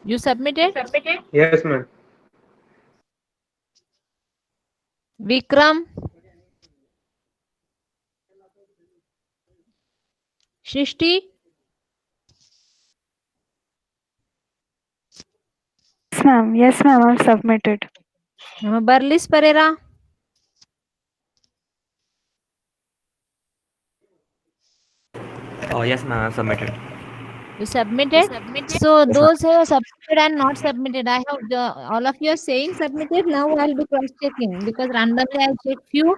You submitted? Yes, ma'am. Vikram, Shrishti, Yes, ma'am. Yes, ma'am. I've submitted. Barlis Pereira. Yes, ma'am, I've submitted. You submitted. So Yes, ma'am. those who have submitted and not submitted, I have all of you are saying submitted. Now I'll be cross checking because randomly I'll check few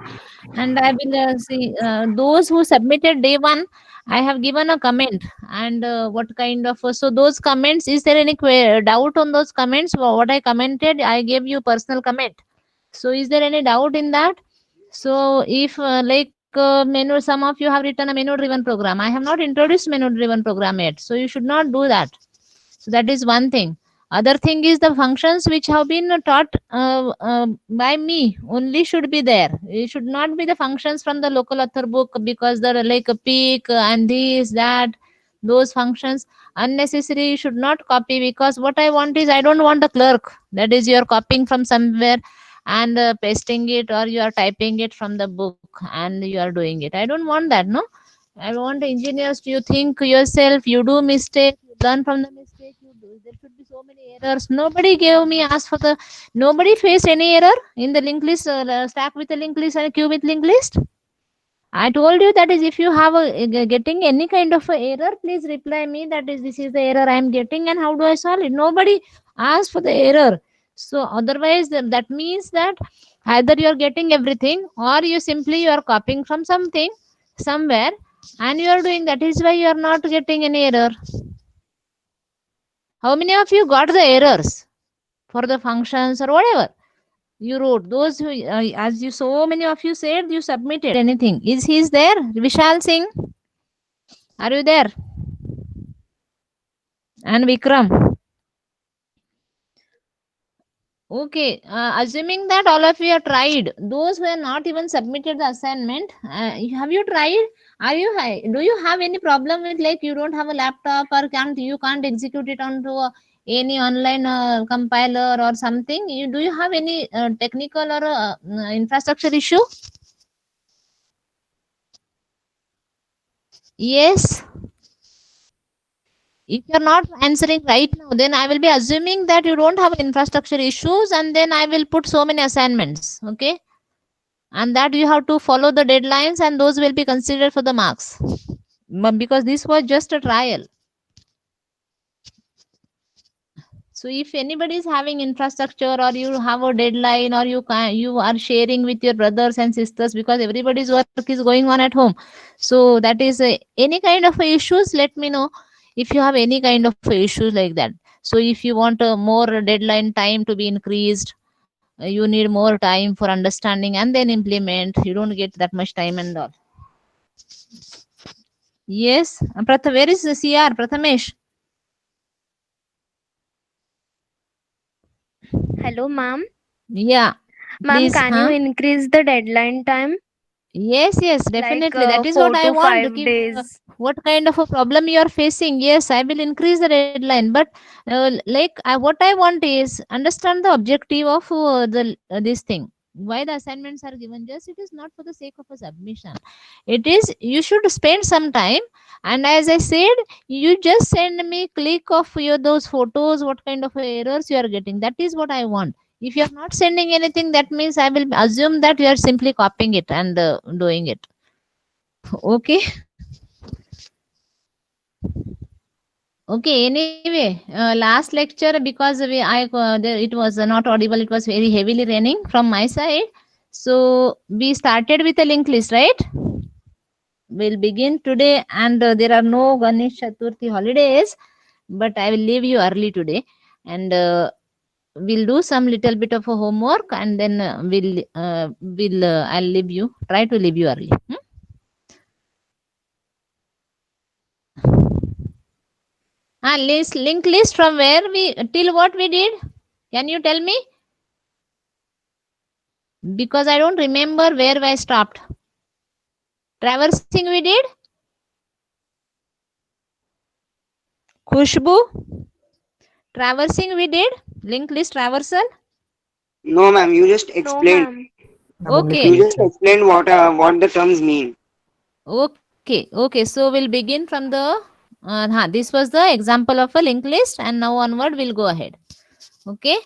and I will see those who submitted day one. I have given a comment and what kind of so those comments. Is there any doubt on those comments? What I commented, I gave you personal comment. So is there any doubt in that? So if menu, some of you have written a menu driven program. I have not introduced menu driven program yet. So you should not do that. So that is one thing. Other thing is the functions which have been taught by me only should be there. It should not be the functions from the local author book because they're like a peak and this that those functions unnecessary should not copy because what I want is I don't want a clerk that is you're copying from somewhere and pasting it or you are typing it from the book and you are doing it. I don't want that, no. I want engineers to you think yourself, you do mistake, you learn from the mistake you do. There should be so many errors. Nobody gave me asked for the nobody faced any error in the linked list stack with the linked list and queue with linked list. I told you that is if you have getting any kind of a error, please reply me that is this is the error I am getting and how do I solve it. Nobody asked for the error. So otherwise that means that either you are getting everything or you simply you are copying from something somewhere and you are doing that is why you are not getting any error. How many of you got the errors for the functions or whatever? You wrote those who, as you so many of you said, you submitted anything. Is he there? Vishal Singh, are you there? And Vikram. Okay, assuming that all of you have tried, those who have not even submitted the assignment, have you tried? Are you do you have any problem with like you don't have a laptop or can't execute it onto any online compiler or something? Do you have any technical or infrastructure issue? Yes. If you're not answering right now, then I will be assuming that you don't have infrastructure issues, and then I will put so many assignments. Okay, and that you have to follow the deadlines, and those will be considered for the marks. Because this was just a trial. So if anybody is having infrastructure or you have a deadline or you are sharing with your brothers and sisters because everybody's work is going on at home. So that is any kind of issues, let me know if you have any kind of issues like that. So if you want a more deadline time to be increased, you need more time for understanding and then implement. You don't get that much time and all. Yes, where is the CR Prathamesh? Hello, ma'am. Yeah, Ma'am, please, can you huh? increase the deadline time? Yes, yes, Like definitely. That is what four I to want. five days. What kind of a problem you are facing? Yes, I will increase the deadline. But what I want is understand the objective of the this thing. Why the assignments are given? Just it is not for the sake of a submission. It is you should spend some time. And as I said, you just send me click of your those photos. What kind of errors you are getting? That is what I want. If you are not sending anything, that means I will assume that you are simply copying it and doing it. Okay. Okay. Anyway, last lecture because it was not audible. It was very heavily raining from my side. So we started with a linked list, right? We'll begin today, and there are no Ganesh Chaturthi holidays, but I will leave you early today, and we'll do some little bit of a homework, and then I'll leave you. Try to leave you early. Hmm? List link list from where we till what we did? Can you tell me? Because I don't remember where I stopped. Traversing we did. Khushbu, Traversing we did? Linked list traversal? No, ma'am. You just No, explained. ma'am. Okay. You just explained what the terms mean. Okay. So we'll begin from the. This was the example of a linked list, and now onward we'll go ahead. Okay.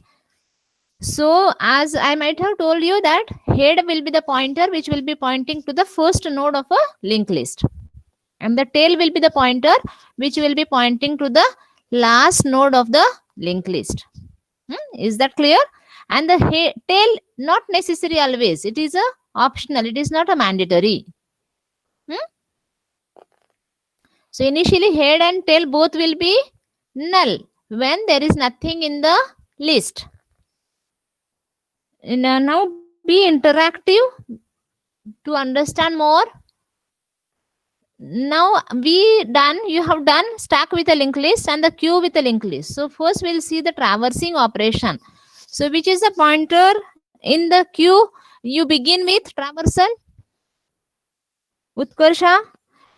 So as I might have told you that head will be the pointer which will be pointing to the first node of a linked list, and the tail will be the pointer which will be pointing to the last node of the linked list. Is that clear? And the tail not necessary always. It is a optional. It is not a mandatory. So initially head and tail both will be null when there is nothing in the list. Now be interactive to understand more. Now you have done stack with a linked list and the queue with a linked list. So first we'll see the traversing operation. So which is the pointer in the queue you begin with traversal? Utkarsha,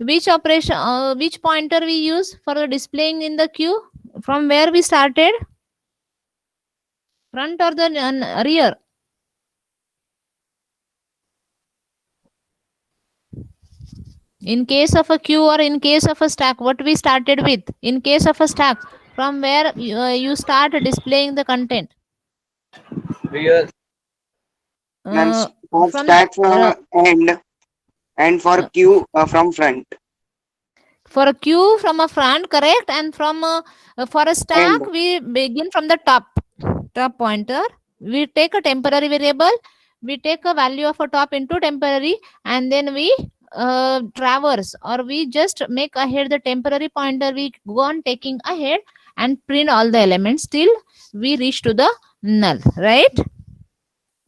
which pointer we use for displaying in the queue? From where we started? Front or the rear? In case of a queue or in case of a stack, what we started with? In case of a stack, from where you start displaying the content? Ma'am, Uh, for from the stack from end and for uh, queue from front. for a queue from a front, correct, and from for a stack End. we begin from the top pointer. We take a temporary variable, we take a value of a top into temporary, and then we traverse, or we just make ahead the temporary pointer. We go on taking ahead and print all the elements till we reach to the null, right?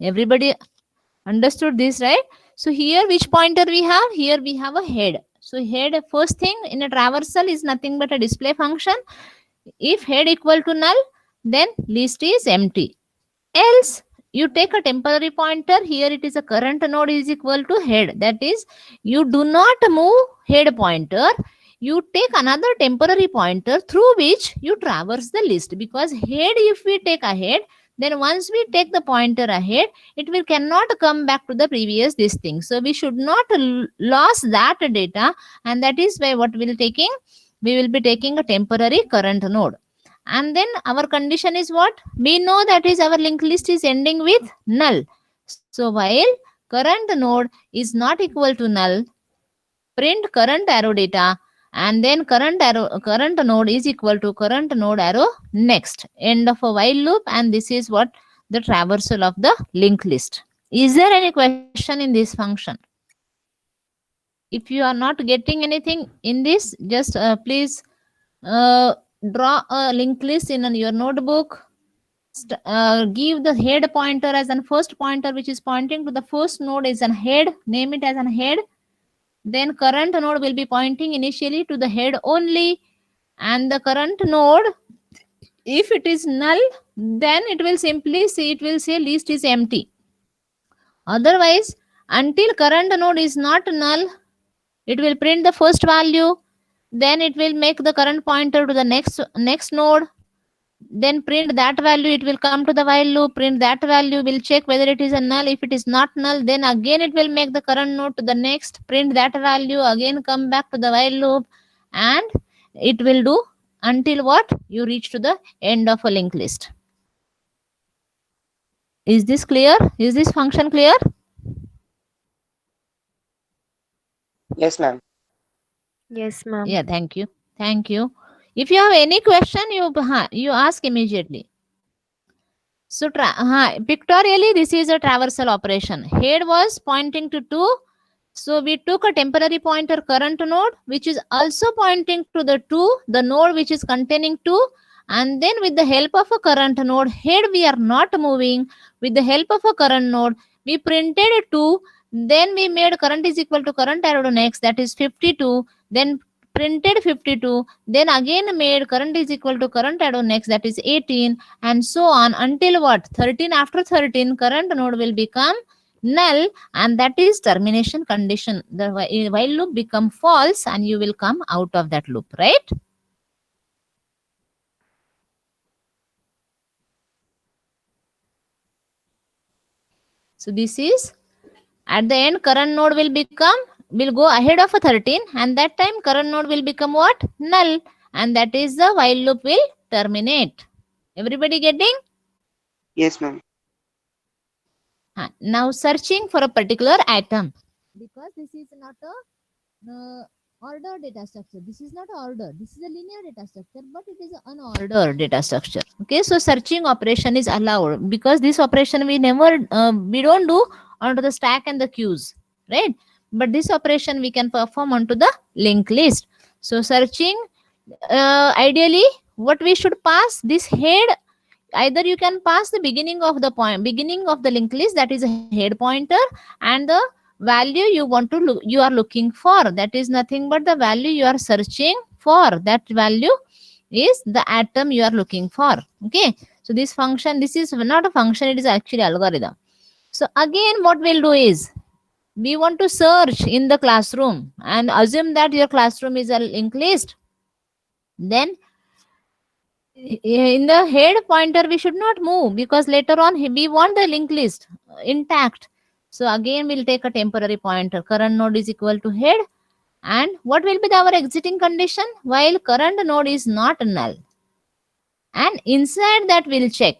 Everybody understood this, right? So here which pointer we have? Here we have a head. So head, first thing in a traversal, is nothing but a display function. If head equal to null, then list is empty. Else you take a temporary pointer. Here it is a current node is equal to head. That is, you do not move head pointer. You take another temporary pointer through which you traverse the list, because head, if we take ahead, then once we take the pointer ahead, it will cannot come back to the previous this thing. So we should not lose that data, and that is why what we'll taking, we will be taking a temporary current node. And then our condition is what? We know that is our linked list is ending with null. So while current node is not equal to null, print current arrow data, and then current node is equal to current node arrow next. End of a while loop, and this is what the traversal of the linked list. Is there any question in this function? If you are not getting anything in this, just please draw a linked list in your notebook. Give the head pointer as an first pointer which is pointing to the first node is an head. Name it as an head. Then current node will be pointing initially to the head only, and the current node, if it is null, then it will simply say, it will say list is empty. Otherwise, until current node is not null, it will print the first value, then it will make the current pointer to the next node, then print that value, it will come to the while loop, print that value, will check whether it is a null. If it is not null, then again it will make the current node to the next, print that value, again come back to the while loop, and it will do until what? You reach to the end of a linked list. Is this clear? Is this function clear? Yes, ma'am. Yes, ma'am. Yeah, thank you. If you have any question, you ask immediately. So pictorially, this is a traversal operation. Head was pointing to 2. So we took a temporary pointer current node, which is also pointing to the 2, the node which is containing 2. And then with the help of a current node, head we are not moving. With the help of a current node, we printed 2. Then we made current is equal to current arrow to next, that is 52. Then printed 52. Then again made current is equal to current arrow next, that is 18. And so on until what? 13. After 13, current node will become null, and that is termination condition. The while loop become false, and you will come out of that loop, right? So this is at the end current node will go ahead of a 13, and that time current node will become what? Null, and that is the while loop will terminate. Everybody getting? Yes, ma'am. Now searching for a particular atom, because this is not a order data structure. This is not a order. This is a linear data structure, but it is an unordered data structure. Okay, so searching operation is allowed because this operation we don't do onto the stack and the queues, right? But this operation we can perform onto the linked list. So searching, ideally, what we should pass this head. Either you can pass the beginning of the linked list, that is a head pointer, and the value you are looking for, that is nothing but the value you are searching for. That value is the atom you are looking for. Okay, so this is not a function, it is actually algorithm. So again, what we'll do is we want to search in the classroom and assume that your classroom is a linked list. Then in the head pointer we should not move, because later on we want the linked list intact. So again we'll take a temporary pointer. Current node is equal to head, and what will be our exiting condition? While current node is not null, and inside that we'll check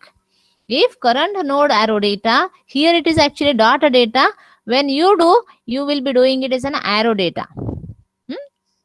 if current node arrow data, here it is actually dot data. When you do, you will be doing it as an arrow data.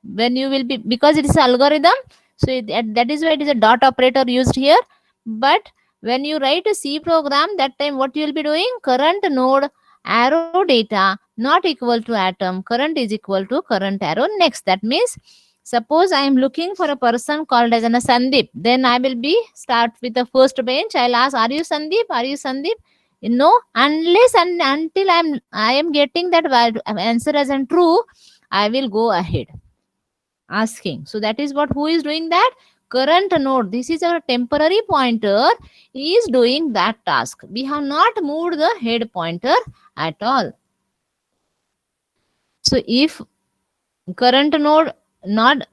When you will be, because it is algorithm, so that is why it is a dot operator used here. But when you write a C program, that time what you will be doing? Current node arrow data not equal to atom, current is equal to current arrow next. That means suppose I am looking for a person called as an Sandeep, then I will be start with the first bench. I'll ask, are you Sandeep? Are you Sandeep? No, unless and until I am getting that answer as a true, I will go ahead asking. So that is what, who is doing that? Current node. This is our temporary pointer, is doing that task. We have not moved the head pointer at all. So if current node not,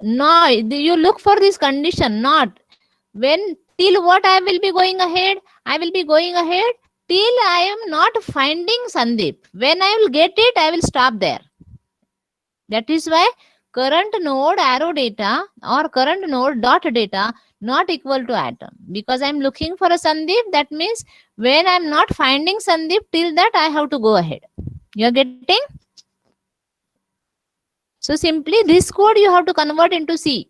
no, you look for this condition, not when, till what I will be going ahead? I will be going ahead till I am not finding Sandeep. When I will get it, I will stop there. That is why current node arrow data or current node dot data not equal to atom, because I'm looking for a Sandeep. That means when I'm not finding Sandeep, till that I have to go ahead. You're getting? So simply this code you have to convert into C.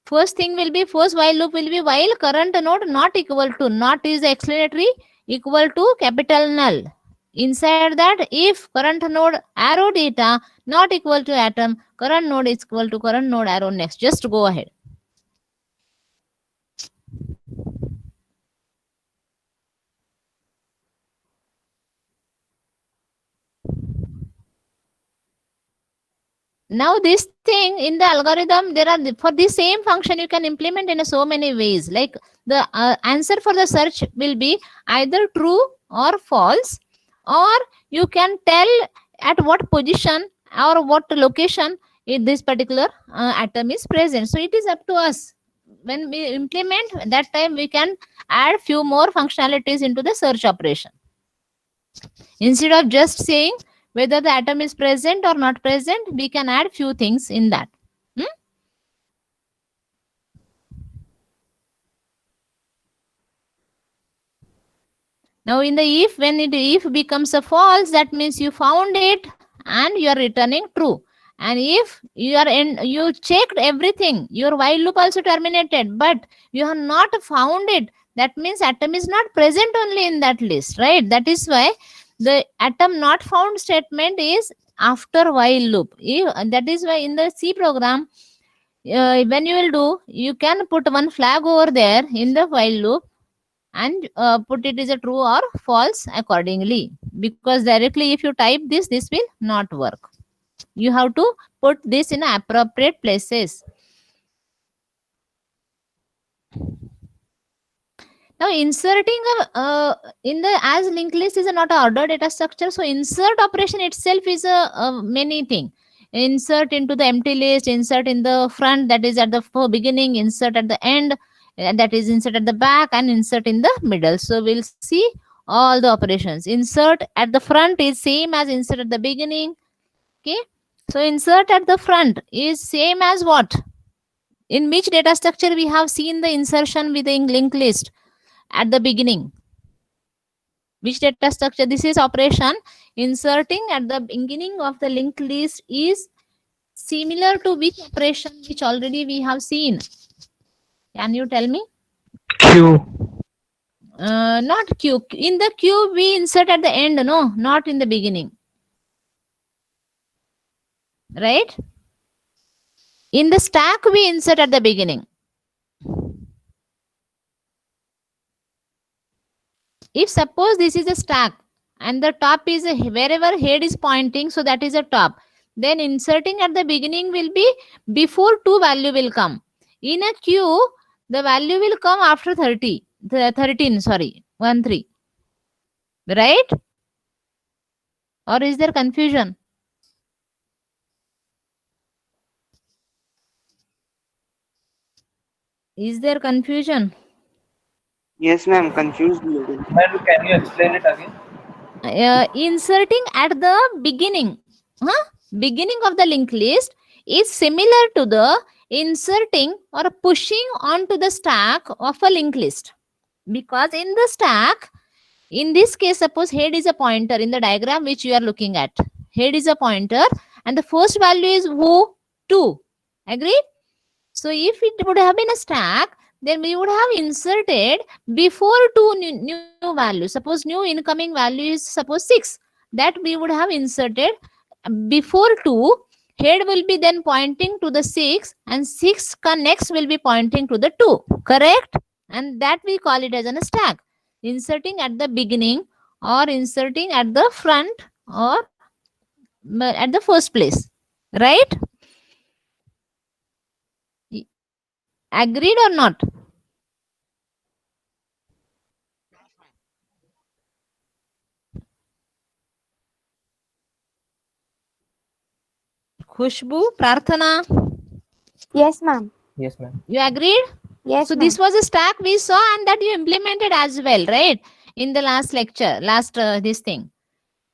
First thing will be, first while loop will be while current node not equal to, not is the explanatory, equal to capital null. Inside that, if current node arrow data not equal to atom, current node is equal to current node arrow next. Just go ahead. Now this thing in the algorithm, there are, for the same function you can implement in so many ways. Like the answer for the search will be either true or false, or you can tell at what position or what location in this particular atom is present. So it is up to us. When we implement, that time we can add few more functionalities into the search operation. Instead of just saying whether the atom is present or not present, we can add few things in that. Now in the if, when if becomes a false, that means you found it and you are returning true. And if you checked everything, your while loop also terminated, but you have not found it, that means atom is not present only in that list, right? That is why the atom not found statement is after while loop. That is why in the C program, when you will do, you can put one flag over there in the while loop and put it as a true or false accordingly, because directly if you type this will not work. You have to put this in appropriate places. Now inserting in the, as linked list is not a ordered data structure, so insert operation itself is a many thing. Insert into the empty list, insert in the front, that is at the beginning, insert at the end, that is insert at the back, and insert in the middle. So we'll see all the operations. Insert at the front is same as insert at the beginning. Okay, so insert at the front is same as what? In which data structure we have seen the insertion with the linked list at the beginning? Which data structure? This is operation inserting at the beginning of the linked list is similar to which operation which already we have seen? Can you tell me? Q. Not Q. In the Q we insert at the end, no, not in the beginning. Right? In the stack we insert at the beginning. If suppose this is a stack and the top is wherever head is pointing, so that is a top, then inserting at the beginning will be before 2 value will come. In a queue the value will come after 13, sorry, 1 3, right? Or is there confusion? Is there confusion? Yes, ma'am. Confused little. Ma'am, can you explain it again? Inserting at the beginning, beginning of the linked list is similar to the inserting or pushing onto the stack of a linked list, because in the stack, in this case, suppose head is a pointer in the diagram which you are looking at. Head is a pointer and the first value is who? 2. Agree? So if it would have been a stack, then we would have inserted before 2 new values. Suppose new incoming value is suppose 6. That we would have inserted before 2. Head will be then pointing to the 6 and 6 next will be pointing to the 2. Correct? And that we call it as a stack. Inserting at the beginning or inserting at the front or at the first place. Right? Agreed or not? Khushbu, Prarthana, Yes, ma'am. Yes, ma'am. you agreed? Yes, So ma'am. this was a stack we saw and that you implemented as well, right? In the last lecture, this thing.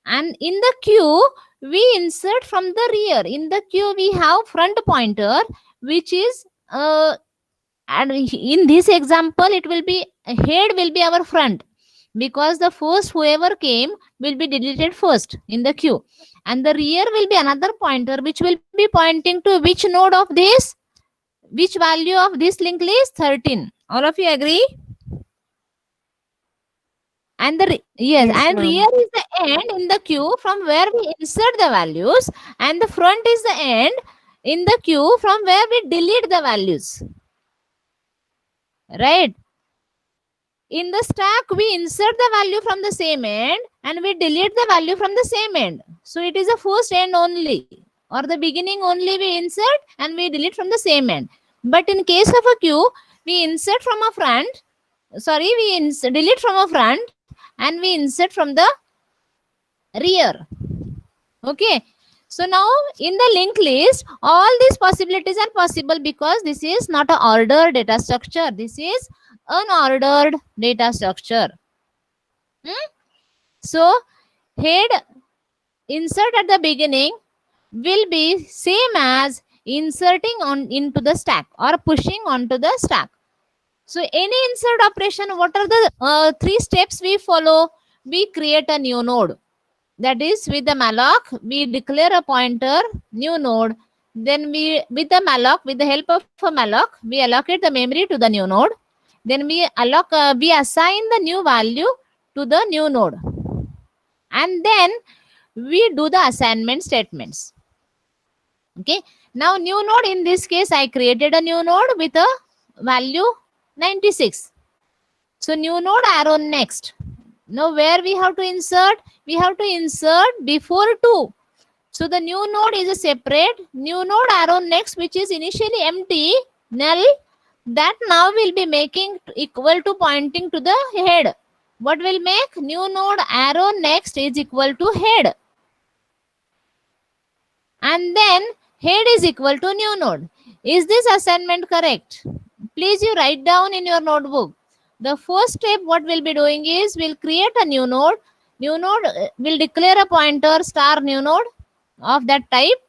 And in the queue, we insert from the rear. In the queue, we have front pointer, which is, and in this example, it will be, head will be our front. Because the first whoever came will be deleted first in the queue. And the rear will be another pointer which will be pointing to which node of this? Which value of this linked list? 13. All of you agree? And the yes, and ma'am. rear is the end in the queue from where we insert the values, and the front is the end in the queue from where we delete the values. Right? In the stack, we insert the value from the same end and we delete the value from the same end. So it is a first end only, or the beginning only we insert and we delete from the same end. But in case of a queue, we insert from a front, sorry, we delete from a front and we insert from the rear. Okay. So now in the linked list, all these possibilities are possible because this is not an ordered data structure. This is unordered data structure. So head insert at the beginning will be same as inserting on into the stack or pushing onto the stack. So any insert operation, what are the 3 steps we follow? We create a new node. That is, with the malloc, we declare a pointer, new node. Then we, with the malloc, with the help of a malloc, we allocate the memory to the new node. Then we assign the new value to the new node. And then we do the assignment statements. Okay. Now new node, in this case, I created a new node with a value 96. So new node arrow next. Now where we have to insert? We have to insert before 2. So the new node is a separate new node arrow next, which is initially empty, null. That now will be making equal to pointing to the head. What will make? New node arrow next is equal to head. And then head is equal to new node. Is this assignment correct? Please you write down in your notebook. The first step what we'll be doing is we'll create a new node. New node will declare a pointer star new node of that type,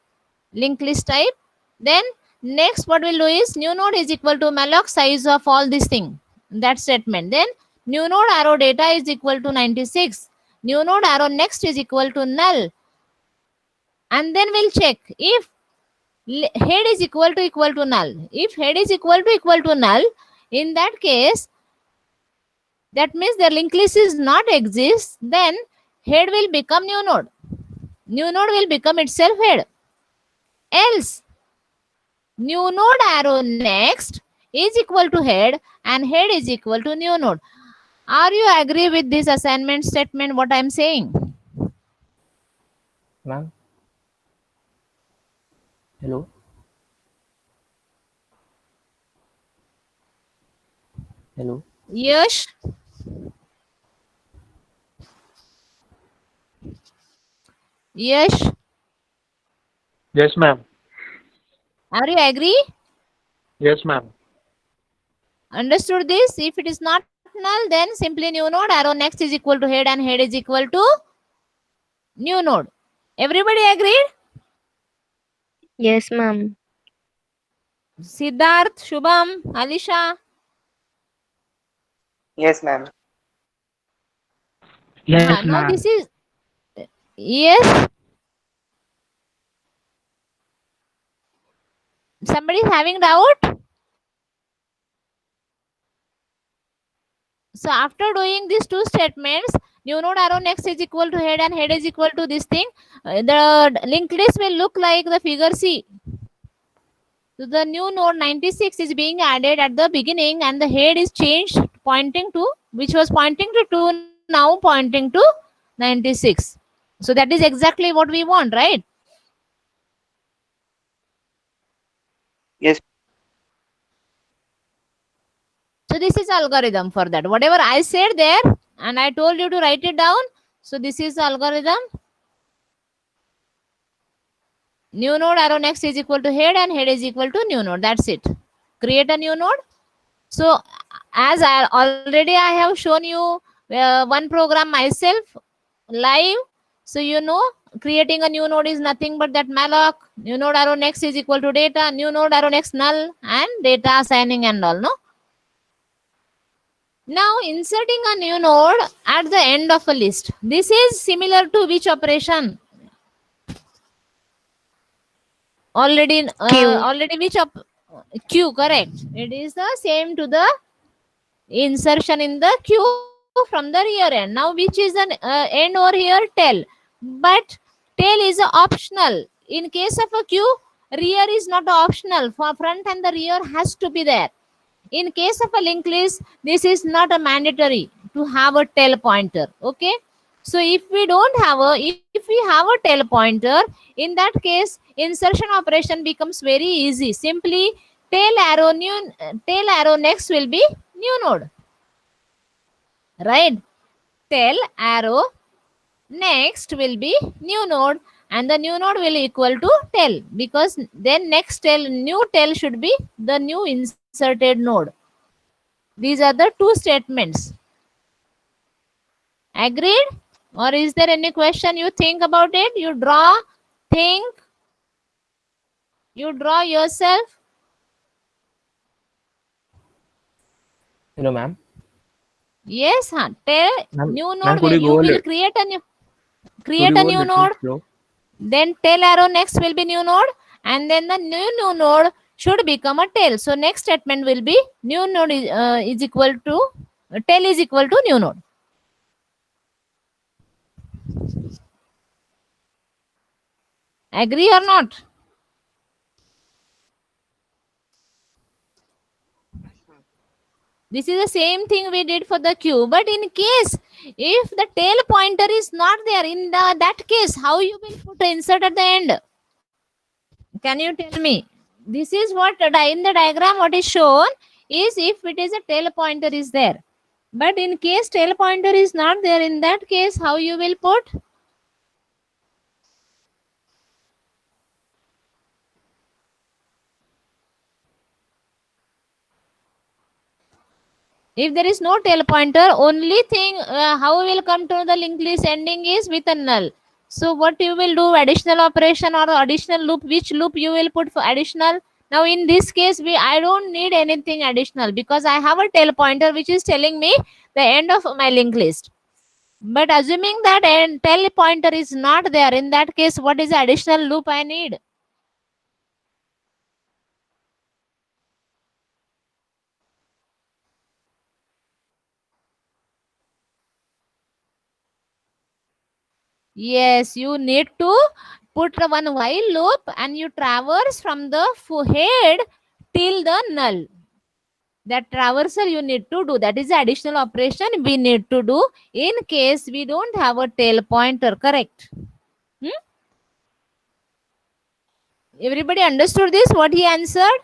linked list type. Then next what we'll do is new node is equal to malloc size of all this thing, that statement. Then new node arrow data is equal to 96. New node arrow next is equal to null. And then we'll check if head is equal to null. If head is equal to null, in that case, that means the linked list is not exist, then head will become new node. New node will become itself head. Else, new node arrow next is equal to head and head is equal to new node. Are you agree with this assignment statement, what I'm saying? Ma'am. Hello. Hello. Yes. Yes. Yes, ma'am. Are you agree? Yes, ma'am. Understood this? If it is not null, then simply new node arrow next is equal to head and head is equal to new node. Everybody agreed? Yes, ma'am. Siddharth, Shubham, Alisha. Yes, ma'am. Yes, Now ma'am. this is yes. Somebody is having doubt? So after doing these two statements, new node arrow next is equal to head and head is equal to this thing. The linked list will look like the figure C. So the new node 96 is being added at the beginning and the head is changed pointing to, which was pointing to 2, now pointing to 96. So that is exactly what we want, right? Yes. So this is algorithm for that. Whatever I said there and I told you to write it down. So this is algorithm. New node arrow next is equal to head and head is equal to new node. That's it. Create a new node. So as I have shown you one program myself live. So you know creating a new node is nothing but that malloc. New node arrow next is equal to data. New node arrow next null and data assigning and all. No. Now inserting a new node at the end of a list. This is similar to which operation? Already which queue, correct? It is the same to the insertion in the queue from the rear end. Now which is an end over here? Tail. But tail is optional. In case of a queue, rear is not optional. For front and the rear has to be there. In case of a linked list, this is not a mandatory to have a tail pointer. Okay. So if we have a tail pointer, in that case, insertion operation becomes very easy. Simply tail arrow next will be new node. Right? Tail arrow next will be new node and the new node will equal to tail, because then next new tail should be the new inserted node. These are the two statements. Agreed? Or is there any question you think about it? You draw, think, you draw yourself. Hello, ma'am. Yes, huh? Tell Ma'am, new ma'am, node could will you you go will create a new little node. slow? Then tail arrow next will be new node, and then the new node should become a tail. So next statement will be new node is equal to tail is equal to new node. Agree or not? This is the same thing we did for the queue. But in case if the tail pointer is not there, in that case, how you will put insert at the end? Can you tell me? This is what in the diagram what is shown is if it is a tail pointer is there. But in case tail pointer is not there, in that case, how you will put? If there is no tail pointer, only thing how we will come to the linked list ending is with a null. So what you will do, additional operation or additional loop, which loop you will put for additional? Now in this case, I don't need anything additional because I have a tail pointer which is telling me the end of my linked list. But assuming that tail pointer is not there, in that case, what is the additional loop I need? Yes, you need to put one while loop and you traverse from the head till the null. That traversal you need to do. That is the additional operation we need to do in case we don't have a tail pointer. Correct? Everybody understood this? What he answered?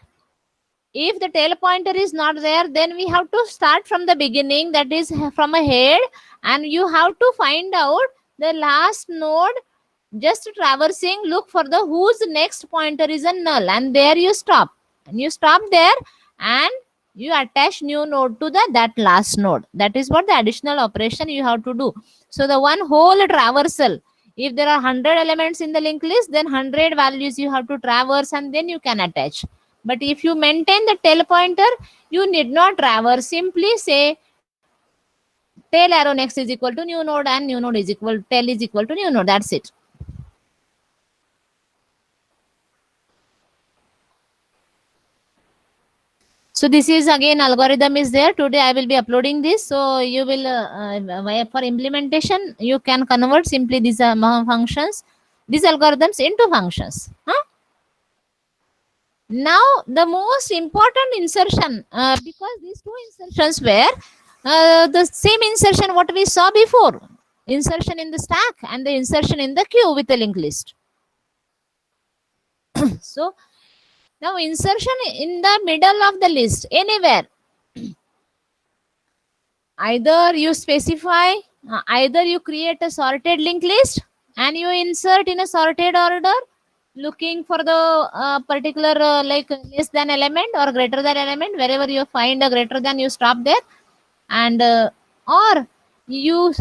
If the tail pointer is not there, then we have to start from the beginning, that is from a head, and you have to find out the last node, just traversing, look for the whose next pointer is a null, and there you stop. And you stop there and you attach new node to that last node. That is what the additional operation you have to do. So the one whole traversal, if there are 100 elements in the linked list, then 100 values you have to traverse and then you can attach. But if you maintain the tail pointer, you need not traverse. Simply say tail arrow next is equal to new node and new node is equal, tail is equal to new node. That's it. So this is again algorithm is there. Today I will be uploading this. So you will for implementation you can convert simply these functions, these algorithms into functions. Now the most important insertion, because these two insertions were the same insertion what we saw before, insertion in the stack and the insertion in the queue with the linked list. So now insertion in the middle of the list, anywhere. Either you specify, either you create a sorted linked list and you insert in a sorted order, looking for the particular like less than element or greater than element. Wherever you find a greater than, you stop there, and or you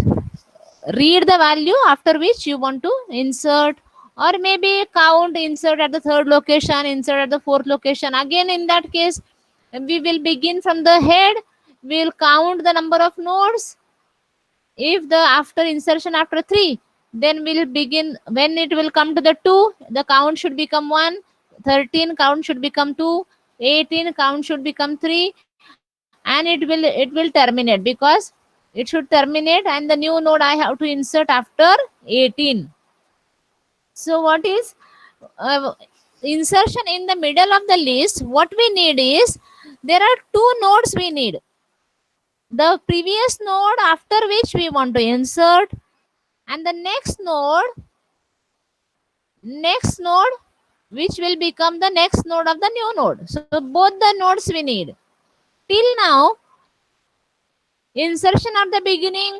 read the value after which you want to insert, or maybe count, insert at the third location, insert at the fourth location. Again, in that case, we will begin from the head, we'll count the number of nodes. If the after insertion after 3, then we'll begin, when it will come to the 2, the count should become 1, 13 count should become 2, 18 count should become 3, and it will terminate, because it should terminate and the new node I have to insert after 18. So what is insertion in the middle of the list? What we need is, there are 2 nodes we need. The previous node after which we want to insert, and the next node which will become the next node of the new node. So both the nodes we need. Till now, insertion at the beginning,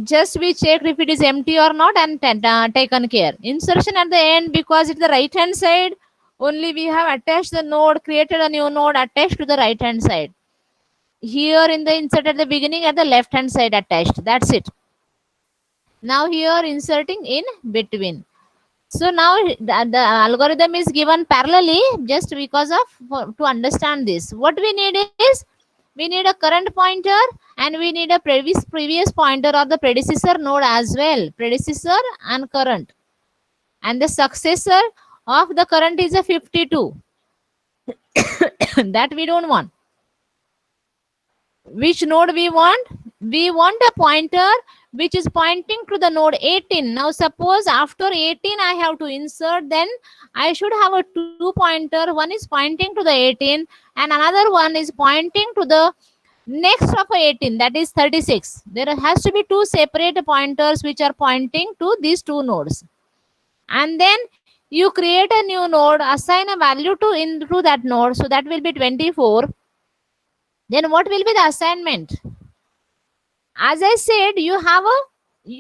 just we checked if it is empty or not and taken care. Insertion at the end, because it's the right hand side, only we have attached the node, created a new node attached to the right hand side. Here in the insert at the beginning, at the left hand side attached. That's it. Now here inserting in between. So now the algorithm is given parallelly, just because of to understand this. What we need is, we need a current pointer and we need a previous pointer or the predecessor node as well. Predecessor and current. And the successor of the current is a 52. That we don't want. Which node we want? We want a pointer which is pointing to the node 18. Now suppose after 18 I have to insert, then I should have a 2 pointer. One is pointing to the 18 and another one is pointing to the next of 18, that is 36. There has to be 2 separate pointers which are pointing to these 2 nodes. And then you create a new node, assign a value to into that node, so that will be 24. Then what will be the assignment? As I said, you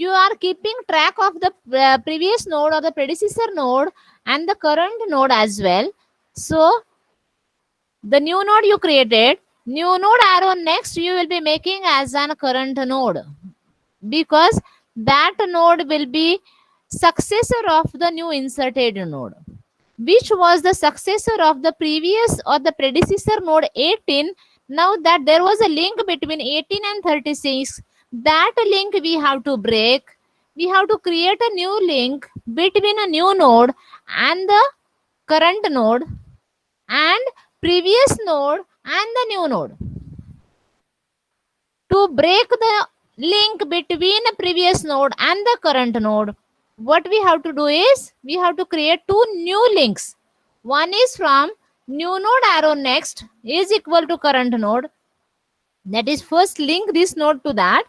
are keeping track of the previous node or the predecessor node and the current node as well. So the new node you created, New node arrow next you will be making as an current node, because that node will be successor of the new inserted node, which was the successor of the previous or the predecessor node 18. Now that there was a link between 18 and 36, that link we have to break. We have to create a new link between a new node and the current node and previous node and the new node. To break the link between the previous node and the current node, what we have to do is we have to create two new links. One is from new node arrow next is equal to current node. That is, first link this node to that.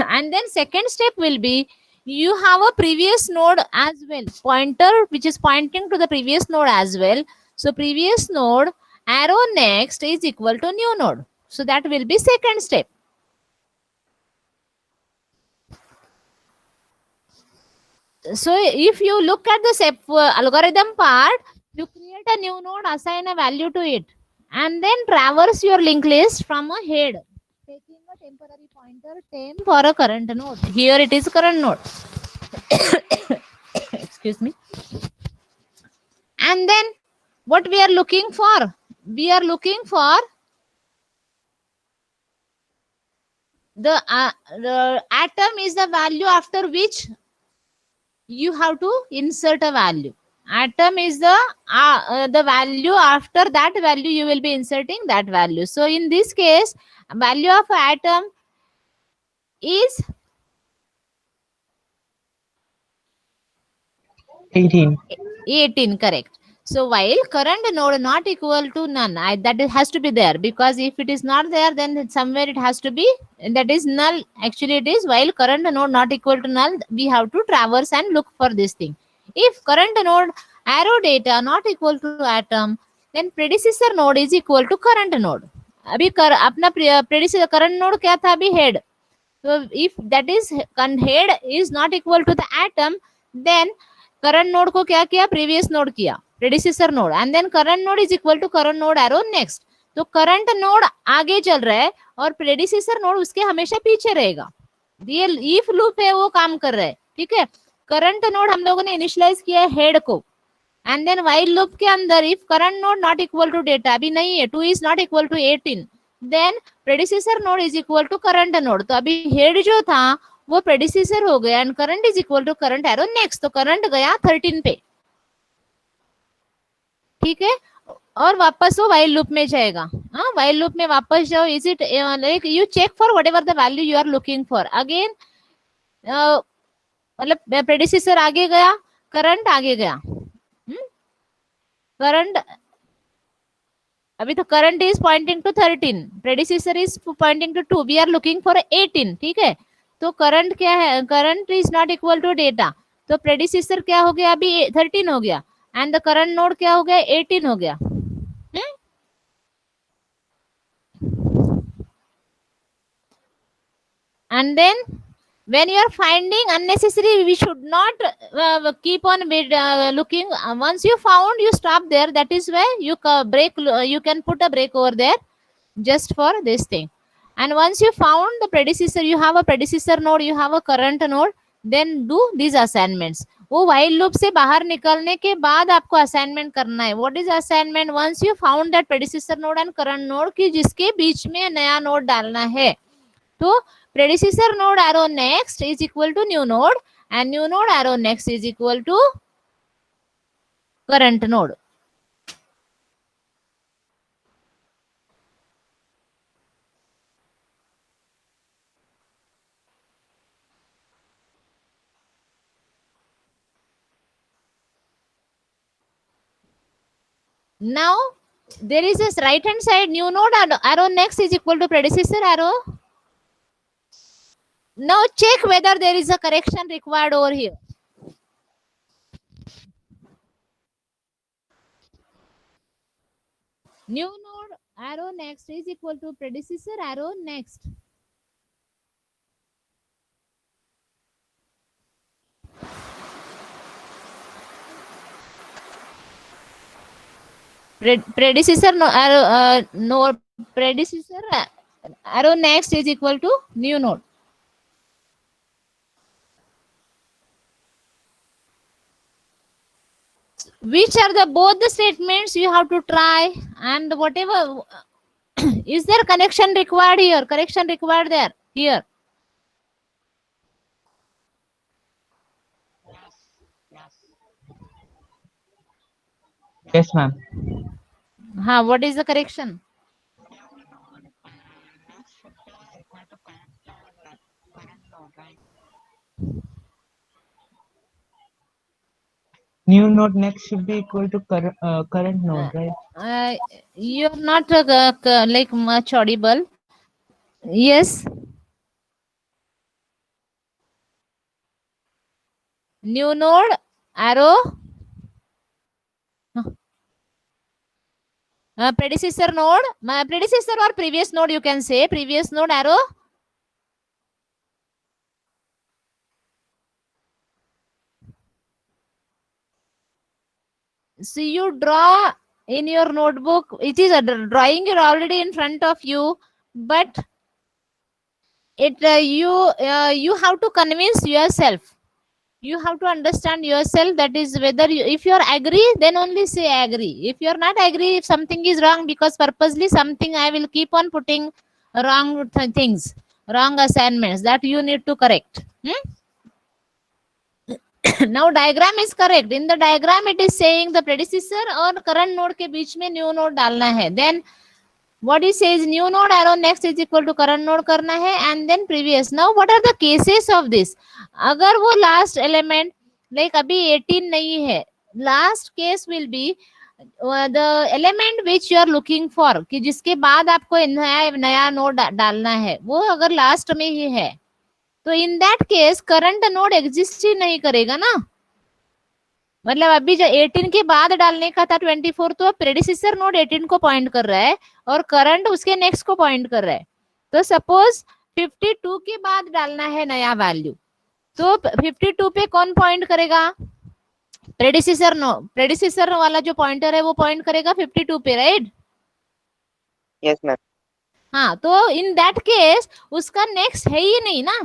And then second step will be you have a previous node as well, pointer which is pointing to the previous node as well. So previous node arrow next is equal to new node. So that will be second step. So if you look at the algorithm part, you create a new node, assign a value to it, and then traverse your linked list from a head, taking a temporary pointer temp for a current node. Here it is current node. Excuse me. And then what we are looking for? We are looking for the atom is the value after which you have to insert a value. Atom is the value, after that value you will be inserting that value. So in this case, value of atom is 18, correct. So while current node not equal to none, that has to be there, because if it is not there, then somewhere it has to be, that is null. Actually it is, while current node not equal to null, we have to traverse and look for this thing. If current node arrow data not equal to atom, then predecessor node is equal to current node. अभी अपना predecessor current node क्या था अभी head. So if that is head is not equal to the atom, then current node को क्या किया, previous node किया, predecessor node, and then current node is equal to current node arrow next. तो current node आगे चल रहा है और predecessor node उसके हमेशा पीछे रहेगा. ये if loop है वो काम कर रहा है, ठीक है. current node हम लोगों ने initialize किया है head को, and then while loop के अंदर if current node not equal to data, अभी नहीं है, 2 is not equal to 18, then predecessor node is equal to current node. तो अभी head जो था वो predecessor हो गया and current is equal to current arrow next. तो current गया 13 पे, ठीक है, और वापस वो while loop में जाएगा. हाँ, while loop में वापस जाओ. Is it like you check for whatever the value you are looking for. Again मतलब predecessor आगे गया, current आगे गया. current अभी तो current is pointing to 13, predecessor is pointing to 2, we are looking for 18, ठीक है. तो current क्या है, current is not equal to data, तो predecessor क्या हो गया अभी 13 हो गया, and the current node क्या हो गया 18 हो गया. And then when you are finding unnecessary, we should not keep on looking. Once you found, you stop there. That is where you break, you can put a break over there just for this thing. And once you found the predecessor, you have a predecessor node, you have a current node, then do these assignments. वो while loop से बाहर निकलने के बाद आपको assignment करना है. What is assignment? Once you found that predecessor node and current node कि जिसके बीच में नया node डालना है, तो predecessor node arrow next is equal to new node and new node arrow next is equal to current node. Now there is this right hand side, new node arrow next is equal to predecessor arrow. Now check whether there is a correction required over here. New node arrow next is equal to predecessor arrow next. Predecessor node predecessor arrow next is equal to new node. Which are the both the statements you have to try, and whatever is there connection required here, correction required there here? Yes, ma'am. What is the correction? New node next should be equal to current node, right? You're not like much audible. Yes. New node arrow predecessor node, predecessor or previous node, you can say previous node arrow. So you draw in your notebook, it is a drawing you're already in front of you, but it you have to convince yourself, you have to understand yourself, that is whether you, if you're agree then only say agree, if you're not agree, if something is wrong, because purposely something I will keep on putting wrong things, wrong assignments that you need to correct. Now diagram is correct, in the diagram it is saying the predecessor और current node के बीच में new node डालना है, then what it says new node arrow next is equal to current node करना है, and then previous. Now what are the cases of this? अगर वो last element like अभी 18 नहीं है, last case will be the element which you are looking for, कि जिसके बाद आपको नया नोड डालना है, वो अगर लास्ट में ही है तो in that case current node exist ही नहीं करेगा ना, मतलब अभी जो 18 के बाद डालने का था 24, तो प्रेडिसेसर नोड 18 को पॉइंट कर रहा है और करंट उसके नेक्स्ट को पॉइंट कर रहा है। तो सपोज 52 के बाद डालना है नया वैल्यू, तो 52 पे कौन पॉइंट करेगा? प्रेडिसेसर वाला जो पॉइंटर है वो पॉइंट करेगा 52 पे, राइट? Yes, ma'am. हाँ, तो इन दैट केस उसका नेक्स्ट है ही नहीं ना,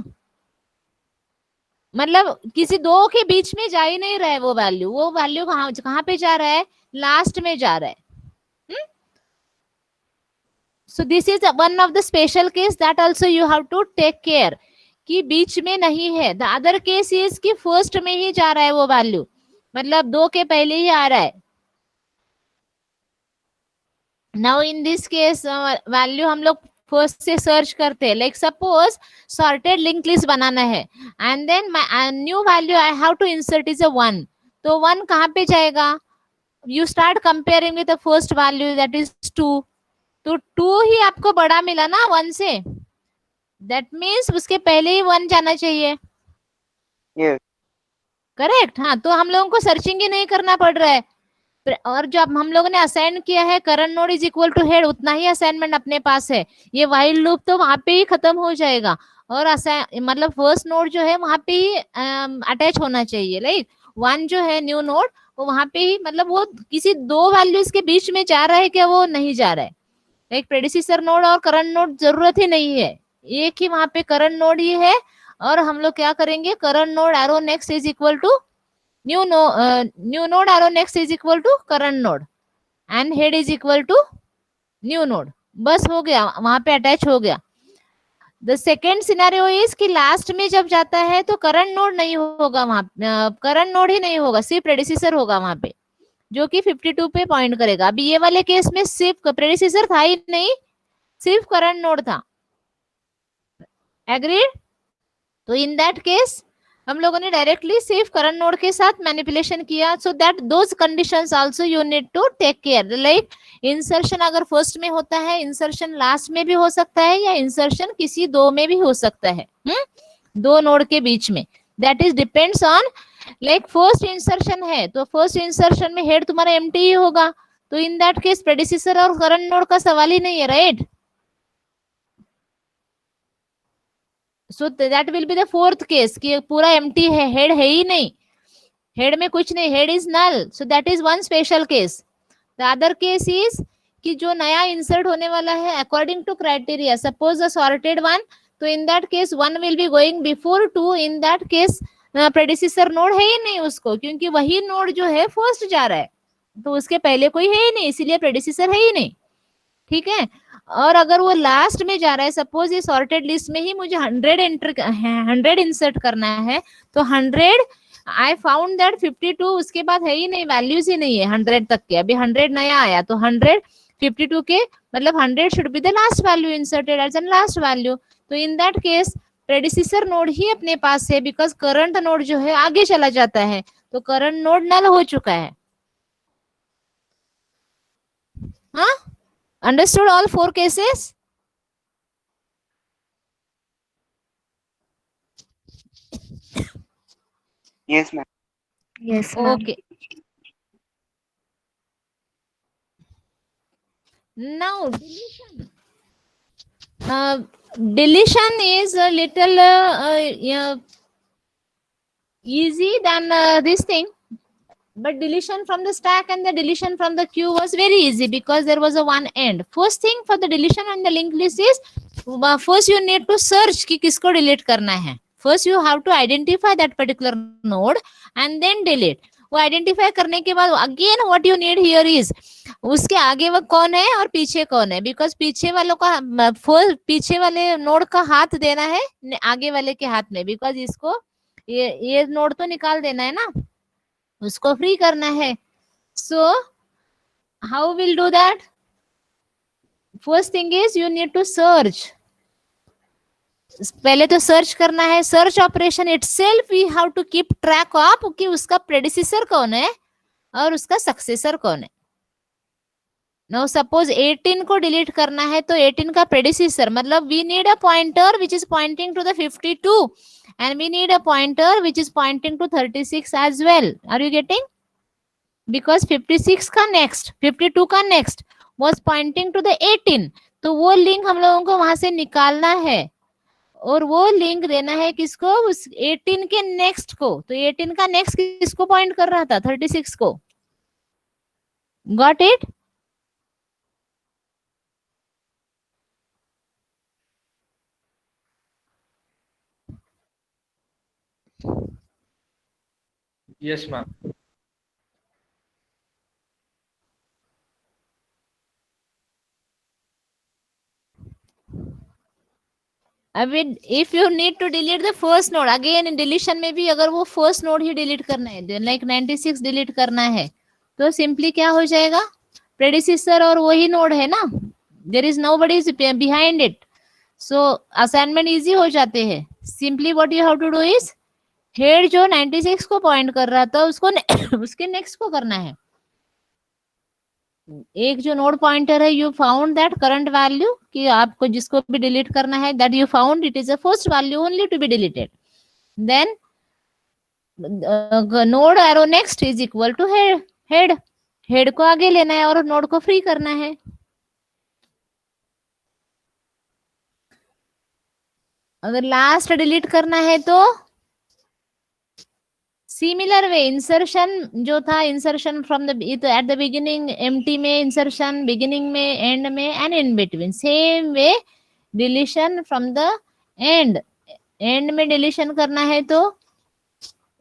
मतलब किसी दो के बीच में जा ही नहीं रहा है वो वैल्यू कहाँ पे जा रहा है? लास्ट में जा रहा है। So this is one of the special case that also you have to take care कि बीच में नहीं है। द अदर केस इज कि फर्स्ट में ही जा रहा है वो वैल्यू, मतलब 2 के पहले ही आ रहा है। Now in this case value हम लोग फर्स्ट से सर्च करते हैं, like suppose sorted link list बनाना है and then my new value I have to insert is a 1, तो 1 कहाँ पे जाएगा? You start comparing with the first value that is 2, तो 2 ही आपको बड़ा मिला ना 1 से, दैट मीन्स उसके पहले ही 1 जाना चाहिए। Yes. करेक्ट। हाँ, तो हम लोगों को सर्चिंग ही नहीं करना पड़ रहा है, और जो हम लोगों ने असाइन किया है current node is equal to head, उतना ही असाइनमेंट अपने पास है। ये व्हाइल लूप तो वहां पे ही खत्म हो जाएगा, और मतलब फर्स्ट नोड जो है वहां पे ही अटैच होना चाहिए, लाइक 1 जो है न्यू नोड वो वहां पे ही, मतलब वो किसी दो वैल्यूज के बीच में जा रहा है क्या? वो नहीं जा रहा है। लाइक प्रेडिसेसर नोड और करंट नोड जरूरत ही नहीं है, एक ही वहां पे करंट नोड ही है, और हम लोग क्या करेंगे? Current node arrow next is equal to new node arrow next is equal to current node and head is equal to new node, बस हो गया, वहां पे अटैच हो गया। द सेकेंड सिनेरियो इज कि लास्ट में जब जाता है तो करंट नोड नहीं होगा, वहां करंट नोड ही नहीं होगा, सिर्फ प्रेडिसेसर होगा वहां पे, जो कि 52 पे पॉइंट करेगा। अभी ये वाले केस में सिर्फ प्रेडिसेसर था ही नहीं, सिर्फ करंट नोड था। एग्रीड? तो इन दैट केस हम लोगों ने डायरेक्टली सिर्फ करंट नोड के साथ मैनिपुलेशन किया, so that those conditions also you need to take care. Like insertion अगर फर्स्ट में होता है, इंसर्शन लास्ट में भी हो सकता है, या इंसर्शन किसी दो में भी हो सकता है, दो नोड के बीच में, that is depends on, like first insertion है तो फर्स्ट इंसर्शन में हेड तुम्हारा एम्प्टी ही होगा, तो इन दैट केस प्रेडिसेसर और करंट नोड का सवाल ही नहीं है, right? So that will be the fourth case कि पूरा एम्प्टी है, हेड है ही नहीं, हेड में कुछ नहीं, head is null, so that is one special case. The other case is कि जो नया इंसर्ट होने वाला है according to criteria, suppose a sorted one, तो in that case one will be going before two, in that case predecessor node है ही नहीं उसको, क्योंकि वही नोड जो है फर्स्ट जा रहा है, तो उसके पहले कोई है ही नहीं, इसीलिए प्रेडिसेसर है ही नहीं। ठीक है। और अगर वो लास्ट में जा रहा है, सपोज ये सॉर्टेड लिस्ट में ही मुझे 100 इंसर्ट करना है, तो 100 आई फाउंड दैट 52 उसके बाद है ही नहीं, वैल्यूज ही नहीं है 100 तक के, अभी 100 नया आया, तो 100 52 के मतलब 100 should be the last value inserted as an last value. तो in that case predecessor node ही अपने पास है, बिकॉज करंट नोड जो है आगे चला जाता है, तो करंट नोड नल हो चुका है। हाँ, understood all 4 cases? Yes, ma'am. Yes, ma'am. Okay. Now deletion. Deletion is a little easy than this thing, but deletion from the stack and the deletion from the queue was very easy because there was a one end. First thing for the deletion on the linked list is first you need to search कि किसको delete करना है. First you have to identify that particular node and then delete. वो identify करने के बाद again what you need here is उसके आगे वो कौन है और पीछे कौन है, बिकॉज पीछे वालों का पीछे वाले नोड का हाथ देना है आगे वाले के हाथ में, बिकॉज इसको ये नोड तो निकाल देना है ना, उसको फ्री करना है. So how will do that? First thing is you need to search. पहले तो सर्च करना है. Search operation itself we have to keep track of कि उसका प्रेडिसेसर कौन है और उसका सक्सेसर कौन है. नाउ सपोज 18 को डिलीट करना है तो 18 का प्रेडिसेसर मतलब we need a pointer which is pointing to the 52 and we need a pointer which is pointing to 36 as well. Are you getting? Because 56 का नेक्स्ट 52 का next was pointing to the 18, तो वो link हम लोगों को वहां से निकालना है और वो लिंक देना है किसको? उस 18 के नेक्स्ट को. तो 18 का नेक्स्ट किसको पॉइंट कर रहा था? 36 को. Got it? Yes, ma'am. अभी if you need to delete the first node, again deletion में भी अगर वो फर्स्ट नोड ही डिलीट करना है, लाइक 96 डिलीट करना है, तो सिंपली क्या हो जाएगा? प्रेडिसेसर और वही नोड है ना, there is nobody behind it, so assignment easy हो जाते हैं. Simply what you have to do is head जो 96 को पॉइंट कर रहा था उसको उसके नेक्स्ट को करना है. एक जो नोड पॉइंटर है you found that current value कि आपको जिसको भी डिलीट करना है, that you found it is a first value only to be deleted. Then node arrow next is equal to head. Head को आगे लेना है और नोड को फ्री करना है. अगर लास्ट डिलीट करना है तो सिमिलर वे इंसर्शन जो था, insertion from the at the beginning empty में इंसर्शन, बिगिनिंग में, एंड में and in between. Same way deletion from the end. And में डिलीशन करना है तो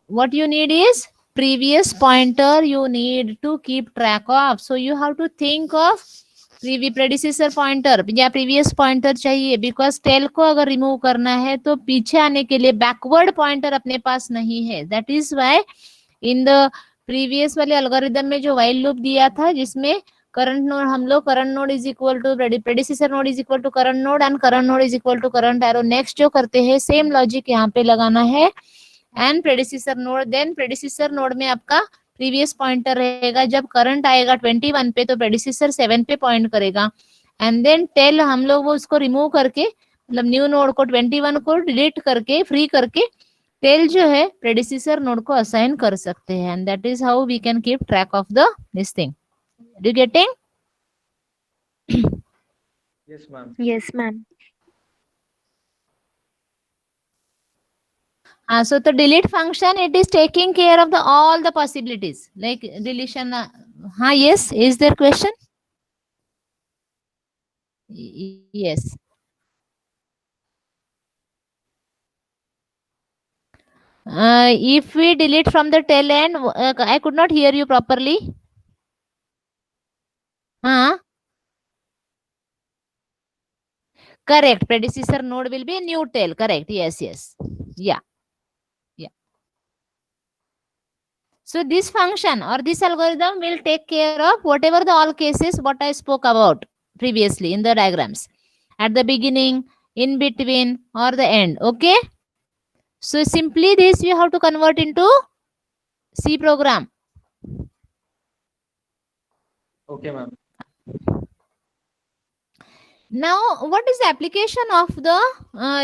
what you need is previous pointer you need to keep track of. So you have to think of predecessor pointer या previous pointer चाहिए, because tail को अगर remove करना है तो पीछे आने के लिए backward pointer अपने पास नहीं है. That is why in the previous वाले algorithm में जो while loop दिया था जिसमें current node हम लोग current node is equal to predecessor node is equal to current node and current node is equal to current arrow next जो करते हैं, same logic यहाँ पे लगाना है. एंड प्रेडिसेसर नोड, देन प्रेडिसेसर नोड में आपका प्रीवियस पॉइंटर रहेगा. जब करंट आएगा 21 पे तो प्रेडिसेसर 7 पे पॉइंट करेगा. एंड देन टेल हम लोग वो उसको रिमूव करके मतलब न्यू नोड को 21 को डिलीट करके फ्री करके टेल जो है प्रेडिसेसर नोड को असाइन कर सकते हैं. And that is how we can keep track of the this thing. You getting? Yes, ma'am. Yes, ma'am. So the delete function, it is taking care of the all the possibilities like deletion. Yes, is there question? Yes. If we delete from the tail end, I could not hear you properly. Huh? Correct. Predecessor node will be new tail. Correct. Yes, yes. Yeah. Yeah. So this function or this algorithm will take care of whatever the all cases what I spoke about previously in the diagrams. At the beginning, in between, or the end. Okay. So simply this you have to convert into C program. Okay, ma'am. Now, what is the application of the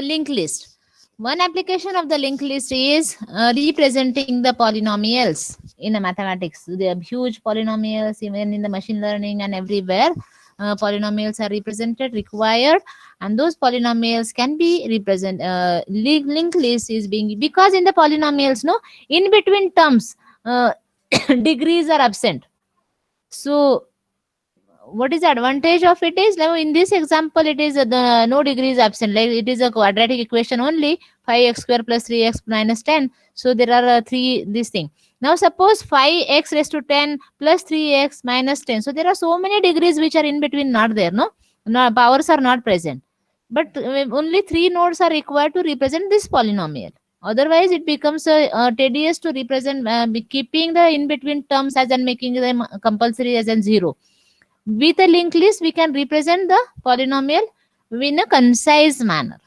linked list? One application of the linked list is representing the polynomials in the mathematics. They are huge polynomials, even in the machine learning and everywhere. Polynomials are represented, required, and those polynomials can be represent. Linked list is being because in the polynomials, no, in between terms, degrees are absent. So what is the advantage of it is now in this example it is the no degree is absent, like it is a quadratic equation only 5x square plus 3x minus 10. So there are three this thing. Now suppose 5x raised to 10 plus 3x minus 10, so there are so many degrees which are in between not there, no powers are not present, but only three nodes are required to represent this polynomial. Otherwise it becomes tedious to represent keeping the in between terms as and making them compulsory as an zero. With a linked list, we can represent the polynomial in a concise manner.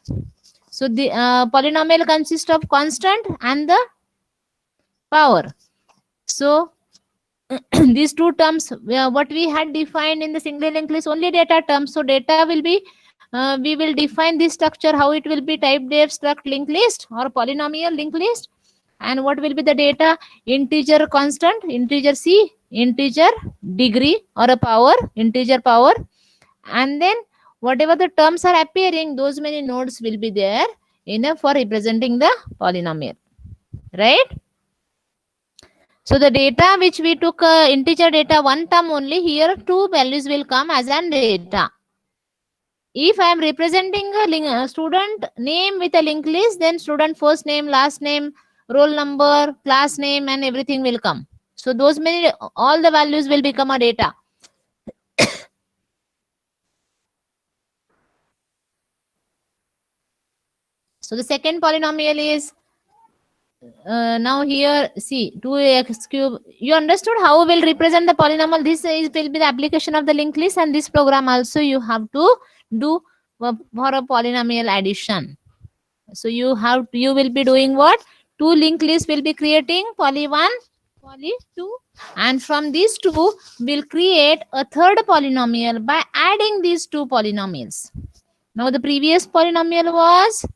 So the polynomial consists of constant and the power. So these two terms, what we had defined in the single linked list, only data terms. So data will be, we will define this structure, how it will be type def struct linked list or polynomial linked list. And what will be the data? Integer constant, integer C, integer degree or a power, integer power. And then whatever the terms are appearing, those many nodes will be there enough for representing the polynomial, right? So the data which we took integer data one term only, here two values will come as an data. If I am representing a student name with a linked list, then student first name, last name, roll number, class name, and everything will come. So those many, all the values will become a data. So the second polynomial is now here see 2x cube. You understood how we will represent the polynomial? This is will be the application of the linked list, and this program also you have to do for a polynomial addition. So you will be doing what? Two linked lists will be creating, poly 1, poly 2, and from these two we'll create a third polynomial by adding these two polynomials. Now the previous polynomial was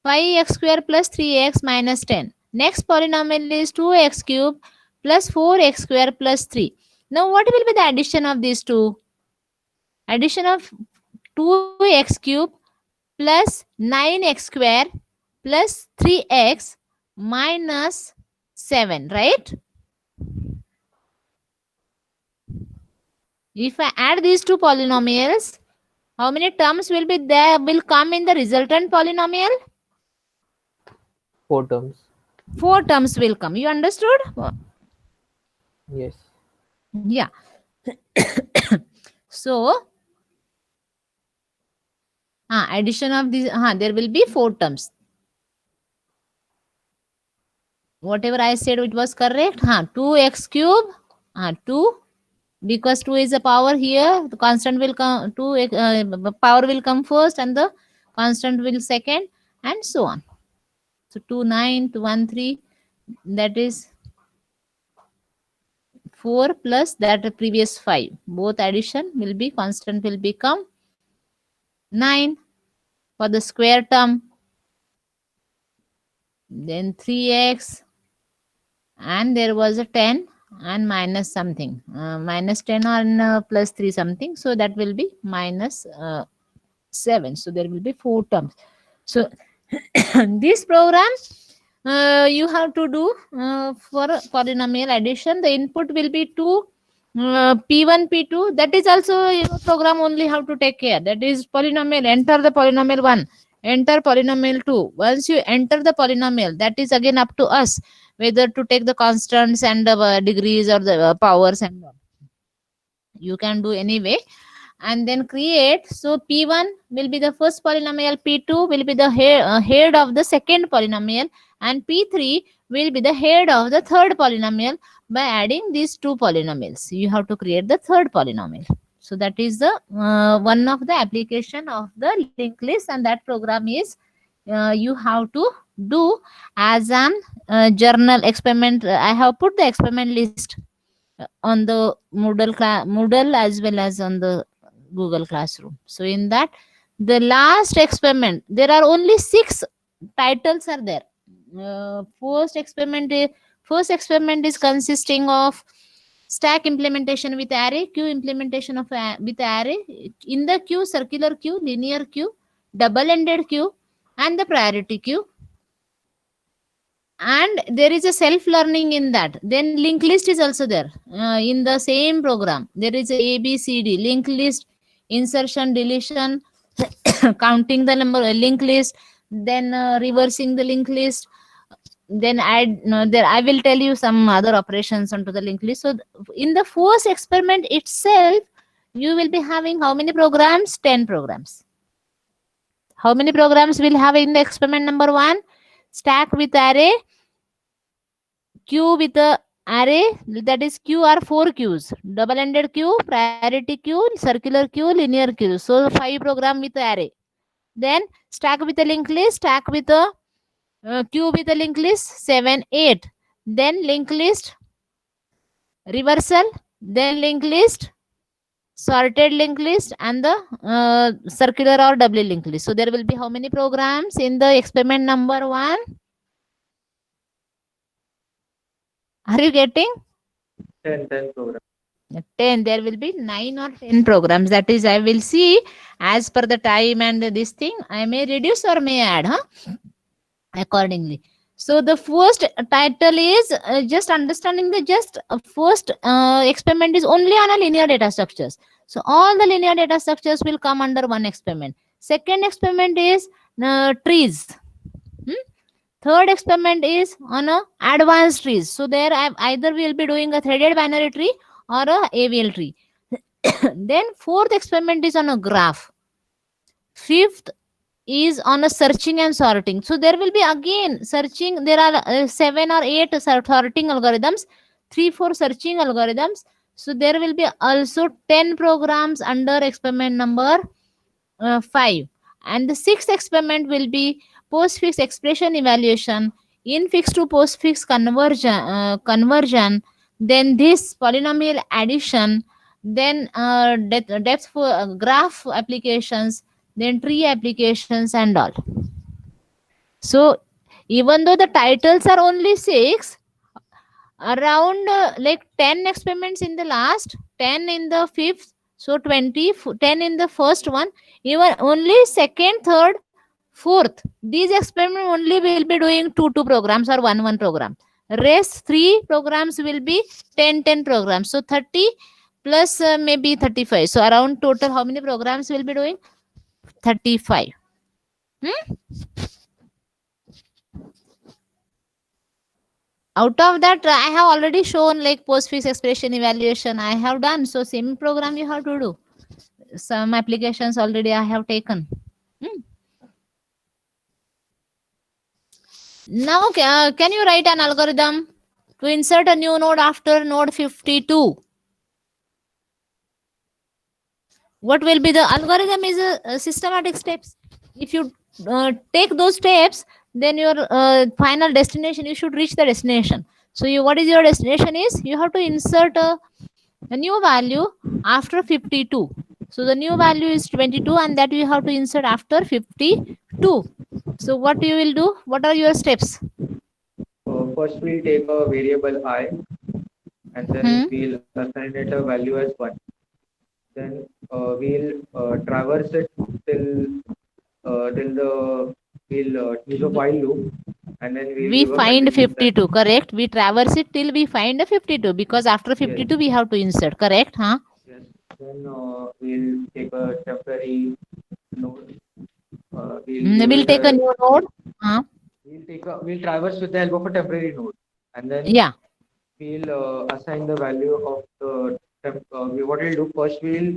5x square plus 3x minus 10. Next polynomial is 2x cube plus 4x square plus 3. Now what will be the addition of these two? Addition of 2x cube plus 9x square plus 3x minus 7, right? If I add these two polynomials, how many terms will be there, will come in the resultant polynomial? 4 terms. 4 terms will come. You understood? Yes. Yeah. So addition of these, there will be 4 terms. Whatever I said, it was correct. 2x cube, 2, because 2 is a power here. The constant will come, 2 power will come first, and the constant will second, and so on. So 2, 9, 2, 1, 3, that is 4 plus that previous 5. Both addition will be, constant will become 9 for the square term. Then 3x, and there was a 10 and minus something, minus 10 or plus 3 something. So that will be minus 7. So there will be 4 terms. So this program you have to do for polynomial addition. The input will be 2 P1, P2, that is also your program only how to take care. That is polynomial. Enter the polynomial 1, enter polynomial 2. Once you enter the polynomial, that is again up to us whether to take the constants and the degrees or the powers and all. You can do anyway, and then create. So P1 will be the first polynomial, P2 will be the head of the second polynomial, and P3 will be the head of the third polynomial. By adding these two polynomials, you have to create the third polynomial. So that is the one of the application of the linked list, and that program is you have to do as an journal experiment. I have put the experiment list on the Moodle as well as on the Google Classroom. So in that, the last experiment, there are only 6 titles are there. First experiment is consisting of stack implementation with array, queue implementation of with array, in the queue, circular queue, linear queue, double-ended queue, and the priority queue. And there is a self learning in that. Then linked list is also there in the same program. There is a ABCD linked list, insertion, deletion, counting the number linked list, then reversing the linked list, then add there I will tell you some other operations onto the linked list. So in the first experiment itself, you will be having how many programs? 10 programs. How many programs will have in the experiment number 1? Stack with array, queue with the array, that is queue are 4 queues: double-ended queue, priority queue, circular queue, linear queue. So 5 program with the array. Then stack with the linked list, stack with the queue with the linked list, 7, 8. Then linked list, reversal, then linked list, sorted linked list, and the circular or doubly linked list. So there will be how many programs in the experiment number 1? Are you getting? 10 program. 10. There will be 9 or 10 programs. That is, I will see as per the time and this thing. I may reduce or may add, accordingly. So the first title is just understanding the first experiment is only on a linear data structures. So all the linear data structures will come under one experiment. Second experiment is trees. Third experiment is on a advanced trees. So there I either will be doing a threaded binary tree or a AVL tree. Then fourth experiment is on a graph. Fifth is on a searching and sorting. So there will be again searching. There are 7 or 8 sorting algorithms, 3, 4 searching algorithms. So there will be also 10 programs under experiment number 5. And the 6th experiment will be postfix expression evaluation, infix to postfix conversion, then this polynomial addition, then depth for graph applications, then tree applications and all. So even though the titles are only 6, around like 10 experiments in the last, 10 in the 5th, so 20, 10 in the first one, even only second, third, fourth, these experiments only will be doing 2 programs or 1 program. Rest 3 programs will be 10 programs. So 30 plus maybe 35. So around total how many programs will be doing? 35. Out of that, I have already shown like postfix expression evaluation I have done. So same program you have to do. Some applications already I have taken. Now, can you write an algorithm to insert a new node after node 52? What will be the algorithm is a systematic steps. If you take those steps, then your final destination, you should reach the destination. So what is your destination is, you have to insert a new value after 52. So the new value is 22 and that you have to insert after 52. So what you will do? What are your steps? First, we'll take a variable I, and then we'll assign it a value as 1. Then we'll traverse it till we'll use a while loop, and then we'll We give a find condition that 52, correct? We traverse it till we find a 52, because after 52 we have to insert, correct? Huh? yes, then we'll take a temporary node. We'll give We'll it take a a new node. Huh? we'll traverse with the help of a temporary node, and then Yeah. we'll assign the value of the what we'll do first, we'll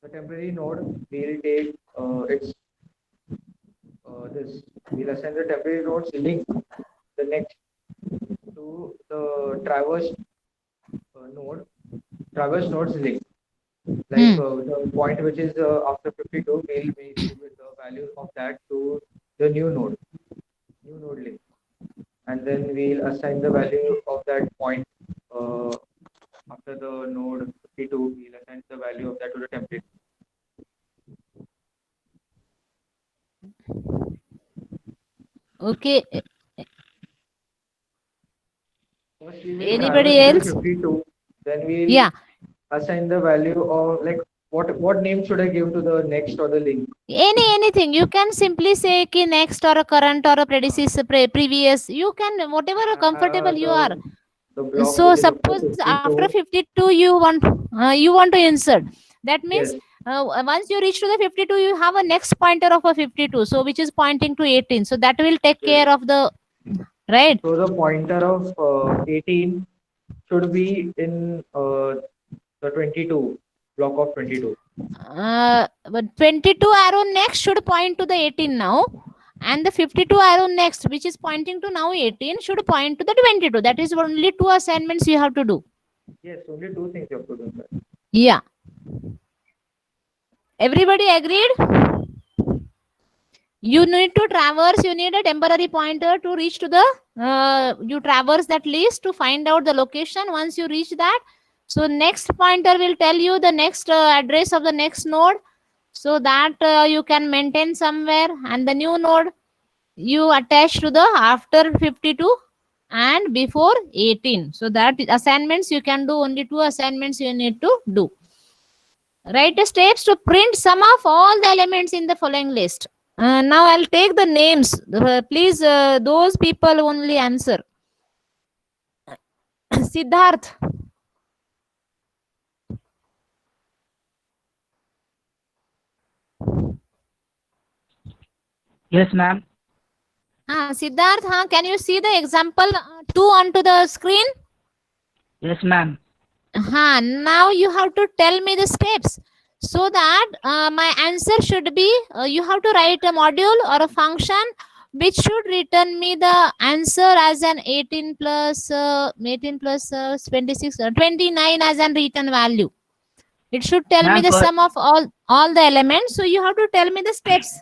the temporary node, we'll take its this we'll assign the temporary nodes link the next to the traverse nodes link, like the point which is after 52, we'll give it the value of that to the new node link, and then we'll assign the value of that point after the node 52, we'll assign the value of that to the template. Okay. First, we will Anybody traverse else? till 52, then we'll Yeah. assign the value of, like, what name should I give to the next or the link? Anything. You can simply say ki next or a current or a predecessor, previous. You can, whatever comfortable you are. The block So which is after suppose 52. after 52 you want to insert. That means Yes. once you reach to the 52, you have a next pointer of a 52, so which is pointing to 18. So that will take Yes. care of the, right? So the pointer of 18 should be in the 22 block of 22. But 22 arrow next should point to the 18 now, and the 52 arrow next, which is pointing to now 18, should point to the 22. That is only two assignments you have to do. Yes, only two things you have to do. Sir. Yeah. Everybody agreed? You need to traverse, you need a temporary pointer to reach to the, you traverse that list to find out the location. Once you reach that, so next pointer will tell you the next address of the next node, so that you can maintain somewhere, and the new node you attach to the after 52 and before 18. So that assignments you can do, only two assignments you need to do. Write the steps to print sum of all the elements in the following list. Now I'll take the names. Please, those people only answer. Siddharth. Yes, ma'am. Siddharth, can you see the example 2 onto the screen? Yes, ma'am. Now you have to tell me the steps, so that my answer should be, you have to write a module or a function which should return me the answer as an 18 plus 26 29 as an return value. It should tell me the sum of all the elements. So you have to tell me the steps.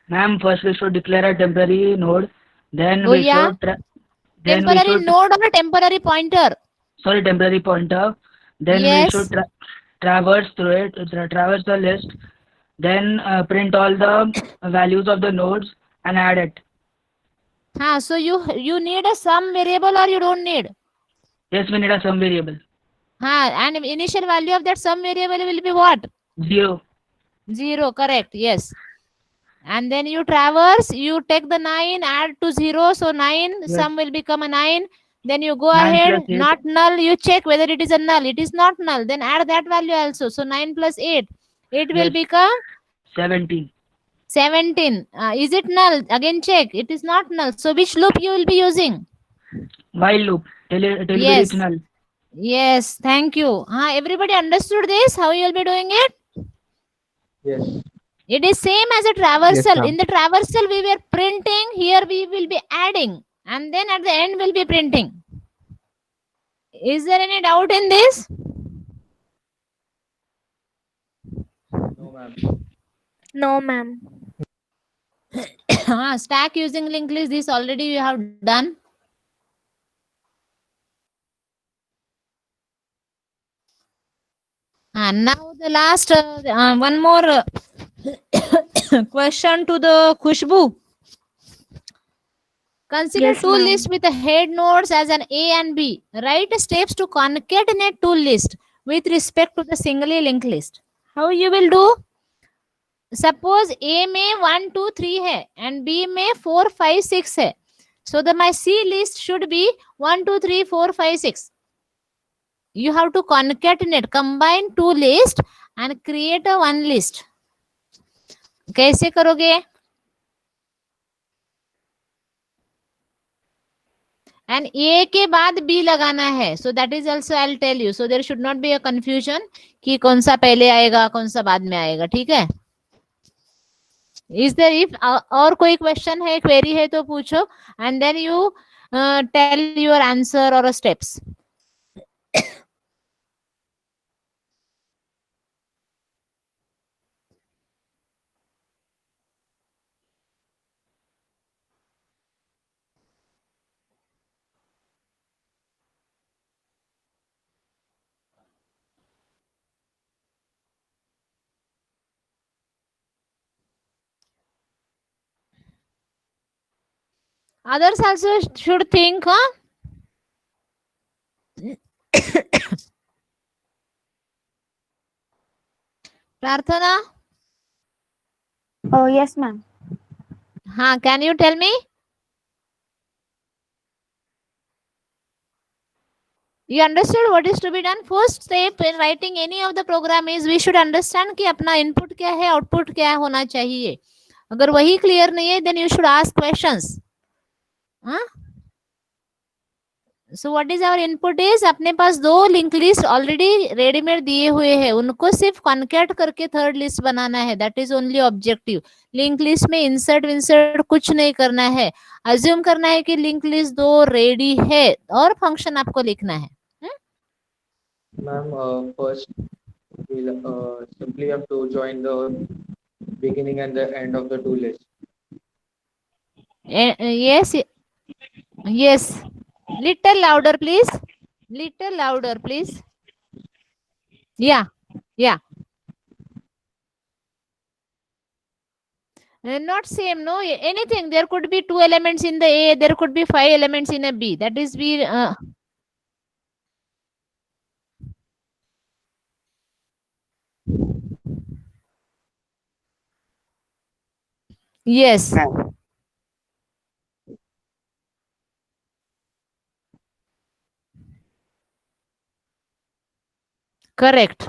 Ma'am, first we should declare a temporary node. Then Oh, we yeah. should Temporary node or a temporary pointer? Sorry, temporary pointer. Then Yes. we should traverse through it, traverse the list. Then print all the values of the nodes and add it. So you need a sum variable or you don't need? Yes, we need a sum variable. And initial value of that sum variable will be what? 0. 0, correct. Yes. And then you traverse, you take the 9, add to 0, so 9, Yes. sum will become a 9. Then you go 9 ahead, plus 8. not null, you check whether it is a null. It is not null, then add that value also. So 9 plus 8, it will Yes. become 17. 17. Is it null? Again check, it is not null. So which loop you will be using? While loop till we Yes. reach null. Yes, thank you. Everybody understood this? How you will be doing it? Yes. It is same as a traversal. ma'am. In the traversal, we were printing. Here we will be adding. And then at the end, we'll be printing. Is there any doubt in this? No, ma'am. No, ma'am. Stack using linked list. This already you have done. And now the last, one more question to the Khushbu. Consider Yes, tool ma'am. list with the head nodes as an A and B. Write steps to concatenate tool list with respect to the singly linked list. How you will do? Suppose A में 1 2 3 है and B में 4 5 6 है, so the my C list should be 1 2 3 4 5 6. You have to concatenate, combine two list and create a one list. कैसे करोगे? And ए के बाद बी लगाना है, so that is also I will tell you, so there should not be a confusion कि कौन सा पहले आएगा कौन सा बाद में आएगा, ठीक है? इज देयर, इफ और कोई क्वेश्चन है, क्वेरी है तो पूछो, and then you tell your answer और steps. Others also should think, huh? प्रार्थना, Oh, yes, ma'am. हाँ, can you tell me? You understood what is to be done? First step in writing any of the program is we should understand कि अपना input क्या है, output क्या होना चाहिए. अगर वही clear नहीं है, then you should ask questions. हाँ? So what is our input is, अपने पास दो लिंक लिस्ट ऑलरेडी रेडीमेड दिए हुए हैं, उनको सिर्फ कॉन्केट करके थर्ड लिस्ट बनाना है. That is only objective. Link list में इंसर्ट विंसर्ट कुछ नहीं करना है. अज्यूम करना है कि लिंक लिस्ट दो रेडी है और फंक्शन आपको लिखना है. Ma'am, first we'll simply have to join the beginning and the end of the two lists. Yes, yes. Little louder, please. Little louder, please. Yeah, yeah. Not same, no. Anything. There could be 2 elements in the A. There could be 5 elements in a B. That is B. Yes. Ma'am. Correct.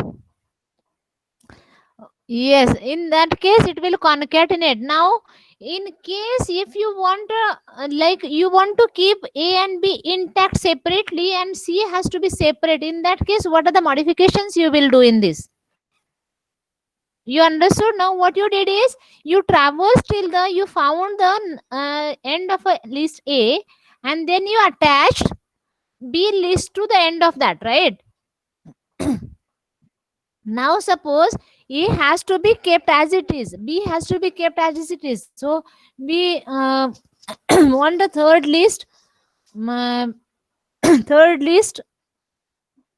Yes, in that case it will concatenate. Now in case if you want like you want to keep A and B intact separately and C has to be separate, in that case what are the modifications you will do in this? You understood now? What you did is you traversed till the you found the end of a list A and then you attached B list to the end of that, right? Now suppose A has to be kept as it is, B has to be kept as it is. So we want the third list. Third list.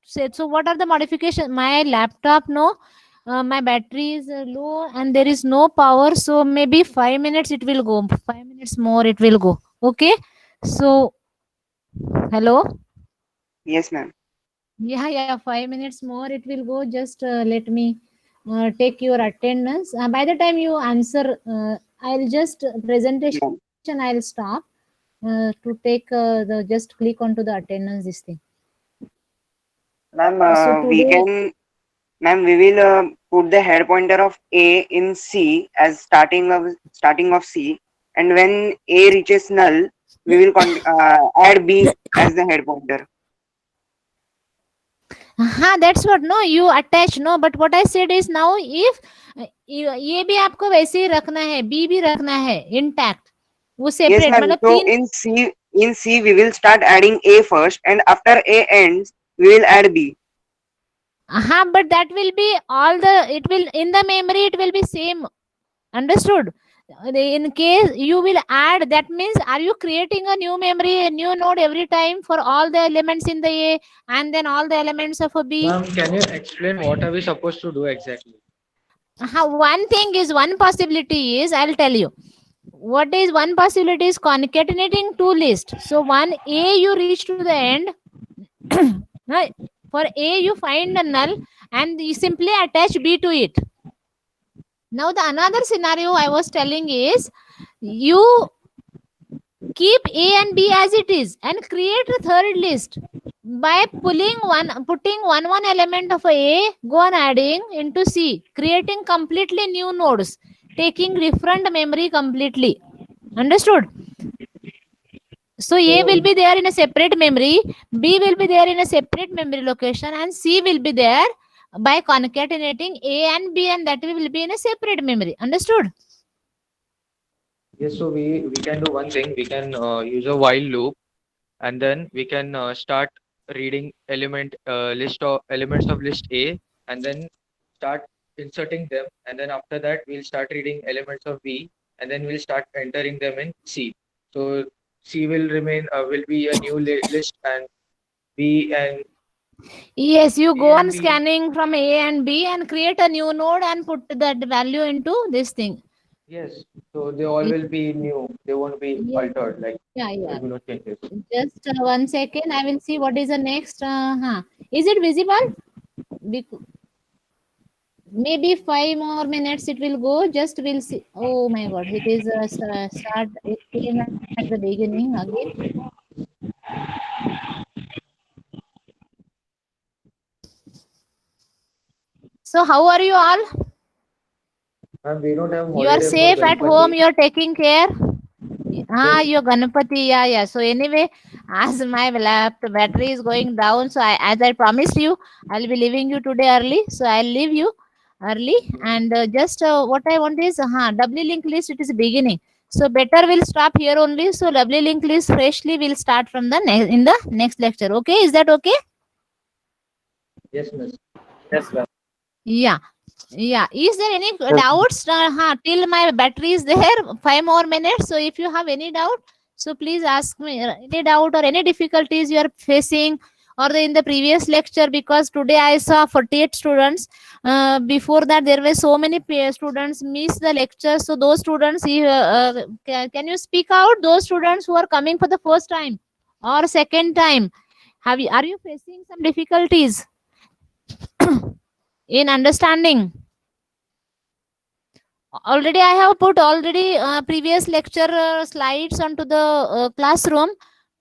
So what are the modifications? My laptop, no. My battery is low and there is no power. So maybe 5 minutes it will go. 5 minutes more it will go. Okay. So hello. Yes, ma'am. Yeah, 5 minutes more it will go. Just let me take your attendance. By the time you answer, I'll just presentation. I'll stop to take the just click onto the attendance this thing. Ma'am, So we today- can, ma'am, we will put the head pointer of A in C as starting of C, and when A reaches null, we will add B as the head pointer. That's what, no, you attach, no, but what I said is now if ये भी आपको वैसे ही रखना है, B भी रखना है intact, वो Yes, separate, ma'am. मतलब So तीन. in C we will start adding A first, and after A ends, we will add B. But that will be all the, it will in the memory it will be same. Understood? In case you will add, that means are you creating a new memory, a new node every time for all the elements in the A and then all the elements of a B? Ma'am, can you explain what are we supposed to do exactly? One thing is, one possibility is, I'll tell you. What is one possibility is concatenating two lists. So one A you reach to the end. For A you find a null and you simply attach B to it. Now the another scenario I was telling is, you keep A and B as it is and create a third list by putting one element of A, go on adding into C, creating completely new nodes, taking different memory completely. Understood? So A will be there in a separate memory, B will be there in a separate memory location, and C will be there by concatenating A and B, and that will be in a separate memory. Understood? Yes, so we can do one thing. We can use a while loop, and then we can start reading list of elements of list A, and then start inserting them, and then after that we'll start reading elements of B, and then we'll start entering them in C. So C will be a new list, and B and Yes, you go A on and B. scanning from A and B and create a new node and put that value into this thing. Yes, so they all will be new. They won't be Yes. altered, like Yeah, there yeah. will be no changes. Just 1 second. I will see what is the next. Is it visible? Maybe 5 more minutes it will go. Just we'll see. Oh my God! It is start. It came at the beginning again. So how are you all? And we don't have You are holiday for safe at home. Ganpati. You are taking care. Yes. Your Ganapati, yeah. So anyway, as my laptop battery is going down, so as I promised you, I'll be leaving you today early. So I'll leave you early, and just what I want is, W link list. It is beginning, so better we'll stop here only. So W link list freshly will start from the in the next lecture. Okay, is that okay? Yes, miss. Yeah. Yeah. Is there any doubts? Till my battery is there, 5 more minutes. So if you have any doubt, so please ask me any doubt or any difficulties you are facing, or in the previous lecture, because today I saw 48 students. Before that, there were so many students miss the lecture. So those students, can you speak out? Those students who are coming for the first time or second time, are you facing some difficulties in understanding? Already I have put previous lecture slides onto the classroom,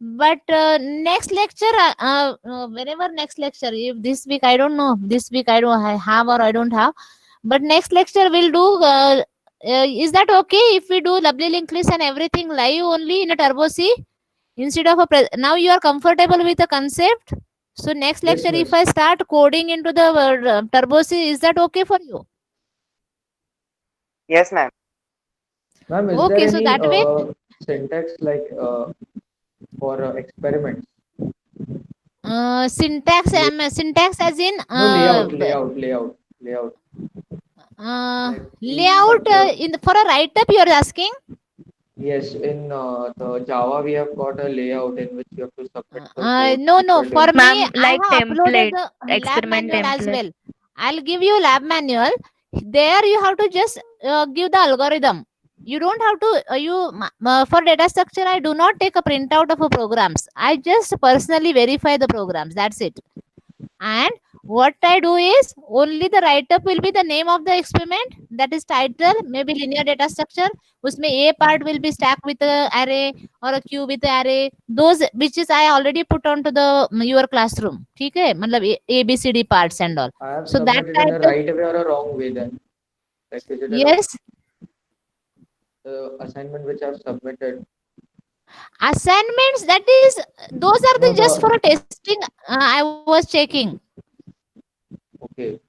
but next lecture, whenever next lecture, if this week I don't know, this week I have or I don't have, but next lecture we'll do, is that okay if we do lovely link list and everything live only in a Turbo C instead of now you are comfortable with the concept? So next Yes, lecture, if miss. I start coding into the Turbo C, is that okay for you? Yes, ma'am. Ma'am, is there Okay, so any that way, syntax like for experiments? syntax as in No, layout. Like in layout for a write up you are asking. yes, in the Java we have got a layout in which you have to submit the code No, for certain. me Ma'am, I like have uploaded template, the lab experiment manual as template. well. I'll give you lab manual. There you have to just give the algorithm. You don't have to for data structure I do not take a printout of a programs. I just personally verify the programs, that's it. And what I do is, only the write up will be the name of the experiment, that is title, maybe linear data structure. Usme A part will be stacked with a array or a queue with a array. Those which is I already put onto the your classroom. ठीक है? मतलब A B C D parts and all. I have So that submitted in a title, right way or a wrong way then. Like is it a yes. the assignment which I've submitted? Assignments, that is, those are No, the just the for a testing. I was checking. okay.